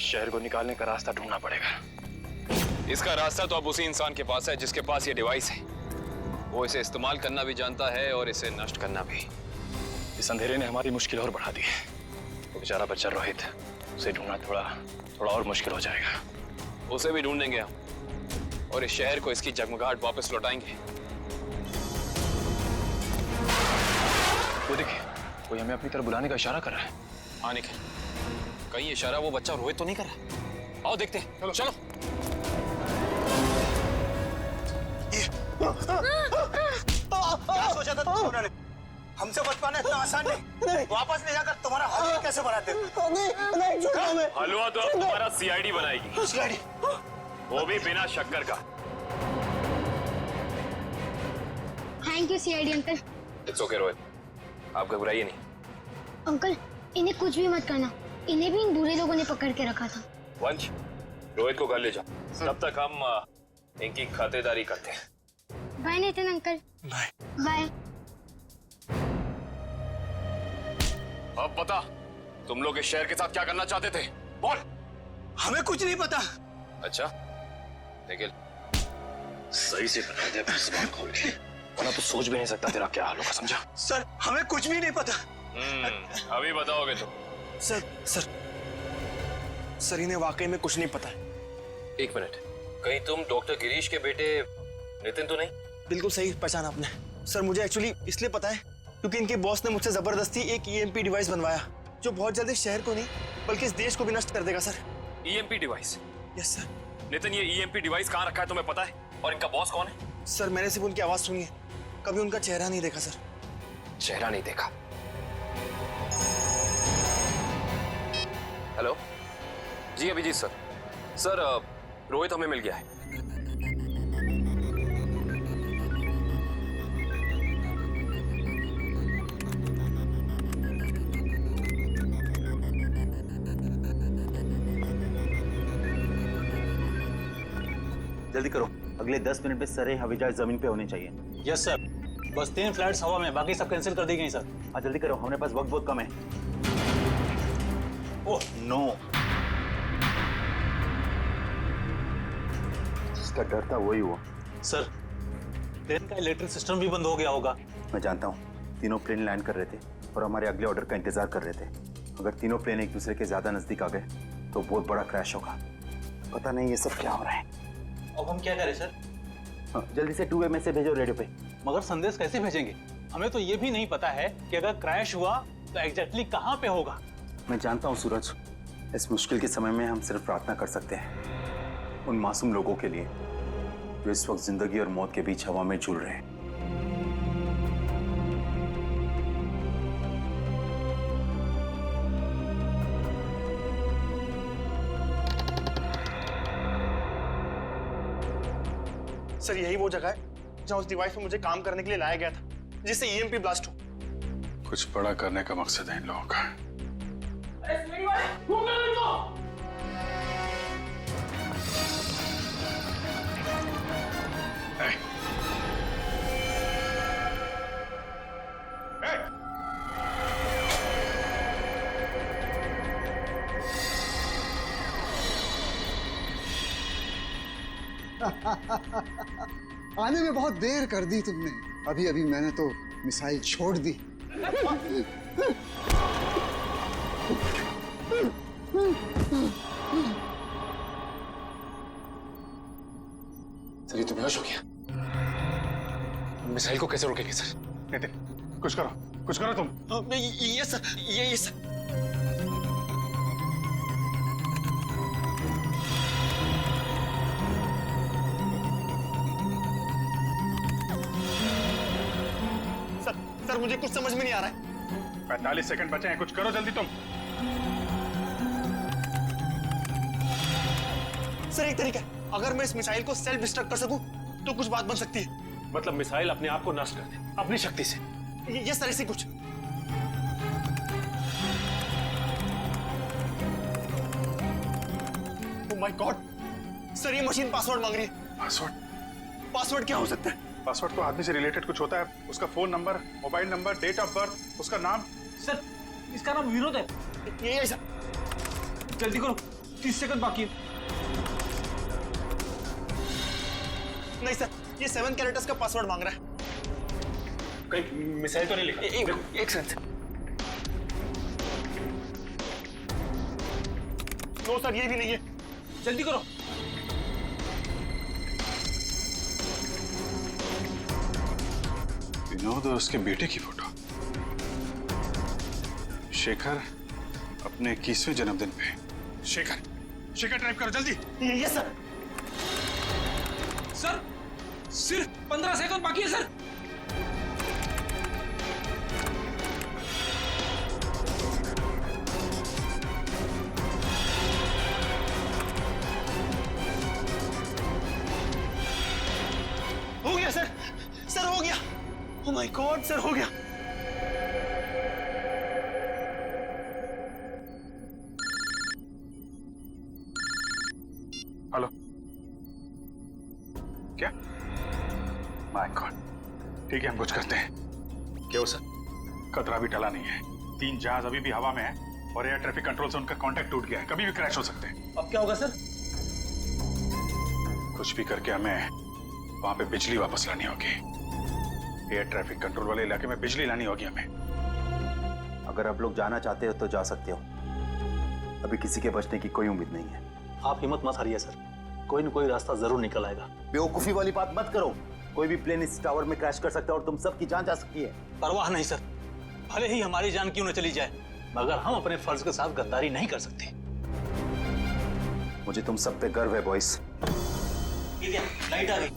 शहर को निकालने का रास्ता ढूंढना पड़ेगा। इसका रास्ता तो अब उसी इंसान के पास है जिसके पास ये डिवाइस है। वो इसे इस्तेमाल करना भी जानता है और इसे नष्ट करना भी। इस अंधेरे ने हमारी मुश्किल और बढ़ा दी है। वो बेचारा बच्चा रोहित, उसे ढूंढना थोड़ा और मुश्किल हो जाएगा। उसे भी ढूंढेंगे हम, और इस शहर को इसकी जगमगाहट वापस लौटाएंगे। वो देखिए, कोई हमें अपनी तरफ बुलाने का इशारा कर रहा है। हाँ निखिल, कहीं इशारा वो बच्चा रोहित तो नहीं कर रहा? आओ देखते हैं। चलो। क्या सोचा था तुमने? हमसे बच पाना इतना आसान नहीं। वापस ले जाकर तुम्हारा हलवा कैसे बनाते? हलवा तो अब तुम्हारा सीआईडी बनाएगी। सीआईडी? वो भी बिना शक्कर का। Thank you CID uncle. It's okay Rohit, आप घबराइए नहीं। अंकल इन्हें कुछ भी मत करना, इन्हें भी इन बुरे लोगों ने पकड़ के रखा था। वंश, रोहित को घर ले जाओ, तब तक हम इनकी खातेदारी करते हैं। Bye Nitin uncle. Bye bye. अब बता, तुम लोग इस शहर के साथ क्या करना चाहते थे? बोल। हमें कुछ नहीं पता। अच्छा निखिल, सही से बता दे अपनी जुबान खोल के, वरना तो सोच भी नहीं सकता तेरा क्या हाल होगा, समझा? सर हमें कुछ भी नहीं पता। अभी बताओगे तुम? सर इन्हें वाकई में कुछ नहीं पता है। एक मिनट, कहीं तुम डॉक्टर गिरीश के बेटे नितिन तो नहीं? बिल्कुल सही पहचाना आपने। सर मुझे एक्चुअली इसलिए पता है क्योंकि इनके बॉस ने मुझसे जबरदस्ती एक ईएमपी डिवाइस बनवाया जो बहुत जल्दी शहर को नहीं बल्कि इस देश को भी नष्ट कर देगा। Sir EMP device? Yes sir. Nitin, ये ईएमपी डिवाइस कहाँ रखा है तुम्हें पता है? और इनका बॉस कौन है? सर मैंने सिर्फ उनकी आवाज सुनी है, कभी उनका चेहरा नहीं देखा। सर चेहरा नहीं देखा? हेलो जी अभिजीत सर। सर रोहित हमें मिल गया है। जल्दी करो, अगले 10 मिनट में सारे हवाई जहाज जमीन पे होने चाहिए। Yes sir. बस 3 फ्लाइट्स हवा में, बाकी सब कैंसिल कर दी गई सर। हाँ जल्दी करो, हमारे पास वक्त बहुत कम है। ओह नो, जिसका डर था वही हुआ। सर प्लेन का इलेक्ट्रिक सिस्टम भी बंद हो गया होगा। मैं जानता हूँ, तीनों प्लेन लैंड कर रहे थे और हमारे अगले ऑर्डर का इंतजार कर रहे थे। अगर तीनों प्लेन एक दूसरे के ज्यादा नजदीक आ गए तो बहुत बड़ा क्रैश होगा। पता नहीं ये सब क्या हो रहा है। अब हम क्या करें सर? हाँ, जल्दी से 2 मैसेज भेजो रेडियो पे। मगर संदेश कैसे भेजेंगे? हमें तो ये भी नहीं पता है कि अगर क्रैश हुआ तो एग्जैक्टली कहाँ पे होगा। मैं जानता हूँ सूरज, इस मुश्किल के समय में हम सिर्फ प्रार्थना कर सकते हैं उन मासूम लोगों के लिए जो इस वक्त जिंदगी और मौत के बीच हवा में झूल रहे हैं। सर यही वो जगह है जहां उस डिवाइस पे मुझे काम करने के लिए लाया गया था, जिससे ईएमपी ब्लास्ट हो। कुछ बड़ा करने का मकसद है इन लोगों का। आने में बहुत देर कर दी तुमने। अभी अभी मैंने तो मिसाइल छोड़ दी। सर ये तो बेहोश हो गया। मिसाइल को कैसे रोकेंगे सर? नितिन कुछ करो तुम। ये सर, ये सर। सर मुझे कुछ समझ में नहीं आ रहा है। 45 सेकंड बचे हैं, कुछ करो जल्दी तुम। सर एक तरीका है, अगर मैं इस मिसाइल को सेल्फ डिस्ट्रक्ट कर सकूं तो कुछ बात बन सकती है। मतलब मिसाइल अपने आप को नष्ट कर दे अपनी शक्ति से? ये सर ऐसे कुछ। ओह माय गॉड सर, ये मशीन पासवर्ड मांग रही है। पासवर्ड क्या हो सकता है? पासवर्ड तो आदमी से रिलेटेड कुछ होता है। उसका phone number, mobile number, date of birth, उसका नाम। सर इसका नाम विनोद है। ये ऐसा। जल्दी करो, 30 सेकंड बाकी है। नहीं सर, ये 7 कैरेक्टर्स का पासवर्ड मांग रहा है। कहीं मिसाइल तो नहीं लिखा? एक सेकंड। नो सर, ये भी नहीं है। जल्दी करो। विनोद और उसके बेटे की फोटो। शेखर अपने 21वें जन्मदिन पे। शेखर टाइप करो जल्दी। ये सर। सर सिर्फ 15 सेकंड बाकी है सर। हो गया सर, सर हो गया। ओह माय गॉड सर, हो गया। हेलो, क्या? माय गॉड, ठीक है हम कुछ करते हैं। क्या हो सर? खतरा भी टला नहीं है। 3 जहाज अभी भी हवा में है और एयर ट्रैफिक कंट्रोल से उनका कांटेक्ट टूट गया है। कभी भी क्रैश हो सकते हैं। अब क्या होगा सर? कुछ भी करके हमें वहां पे बिजली वापस लानी होगी। एयर ट्रैफिक कंट्रोल वाले इलाके में बिजली लानी होगी हमें। अगर आप लोग जाना चाहते हो तो जा सकते हो, अभी किसी के बचने की कोई उम्मीद नहीं है। आप हिम्मत मत हारिए सर, कोई न कोई रास्ता जरूर निकल आएगा। बेवकूफी वाली बात मत करो। कोई भी प्लेन इस टावर में क्रैश कर सकता है और तुम सबकी जान जा सकती है। परवाह नहीं सर, भले ही हमारी जान क्यों न चली जाए, मगर हम अपने फर्ज के साथ गद्दारी नहीं कर सकते। मुझे तुम सब पे गर्व है बॉयज। लाइट आ गई।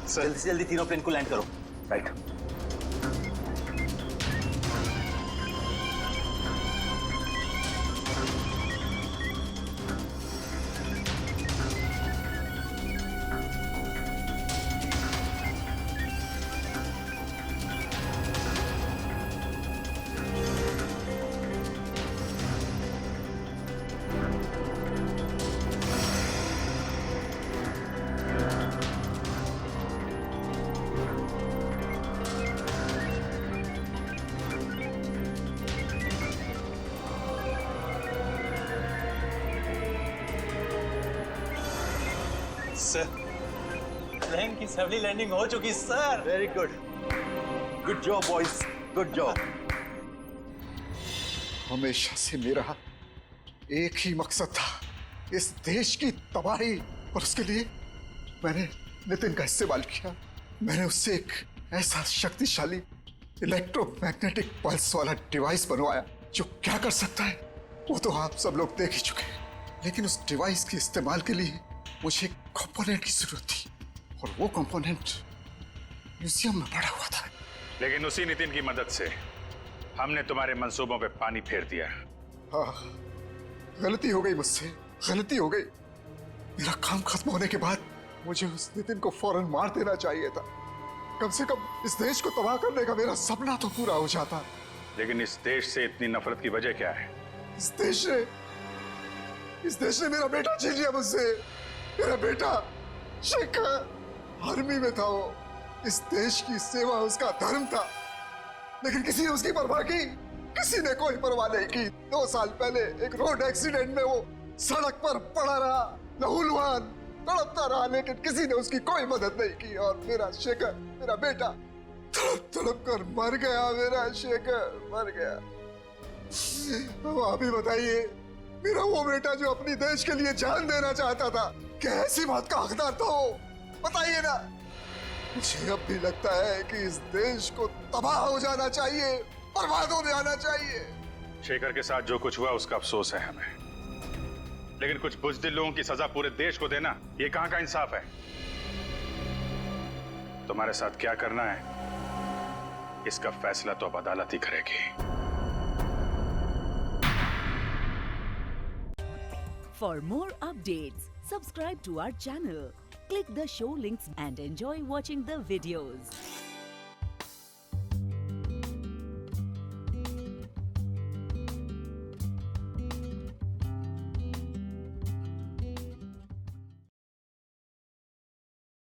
जल्दी से जल्दी तीनों प्लेन को लैंड करो। राइट। सर। प्लेन की सफली लैंडिंग हो चुकी sir. Very good, good job boys, good job. हमेशा से मेरा एक ही मकसद था, इस देश की तबाही, और उसके लिए मैंने नितिन का इस्तेमाल किया। मैंने उससे एक ऐसा शक्तिशाली इलेक्ट्रोमैग्नेटिक पल्स वाला डिवाइस बनवाया जो क्या कर सकता है वो तो आप सब लोग देख ही चुके हैं। लेकिन उस डिवाइस के इस्तेमाल के लिए मुझे एक कंपोनेंट की जरूरत थी, और वो कंपोनेंट म्यूजियम में पड़ा हुआ था। लेकिन उसी नितिन की मदद से हमने तुम्हारे मंसूबों पे पानी फेर दिया। हाँ, गलती हो गई मुझसे, गलती हो गई। मेरा काम खत्म होने के बाद मुझे उस नितिन को फौरन मार देना चाहिए था। कम से कम इस देश को तबाह करने का मेरा सपना तो पूरा हो जाता। लेकिन इस देश से इतनी नफरत की वजह क्या है? इस देश ने मेरा बेटा छीन लिया मुझसे। मेरा बेटा शेखर आर्मी में था। वो इस देश की सेवा उसका धर्म था, लेकिन किसी ने उसकी परवाह की? किसी ने कोई परवाह नहीं की। 2 साल पहले एक रोड एक्सीडेंट में वो सड़क पर पड़ा रहा, लहूलुहान तड़पता रहा, लेकिन किसी ने उसकी कोई मदद नहीं की। और मेरा शेखर, मेरा बेटा तड़प तड़प कर मर गया। मेरा शेखर मर गया। अब आप ही बताइए, मेरा वो बेटा जो अपनी देश के लिए जान देना चाहता था, क्या ऐसी बात का हकदार था वो? बताइए ना। मुझे अब भी लगता है कि इस देश को तबाह हो जाना चाहिए, बर्बाद हो जाना चाहिए। शेखर के साथ जो कुछ हुआ उसका अफसोस है हमें, लेकिन कुछ बुज़दिल लोगों की सजा पूरे देश को देना, ये कहां का इंसाफ है? तुम्हारे साथ क्या करना है इसका फैसला तो अब अदालत ही करेगी। For more updates, subscribe to our channel, click the show links and enjoy watching the videos.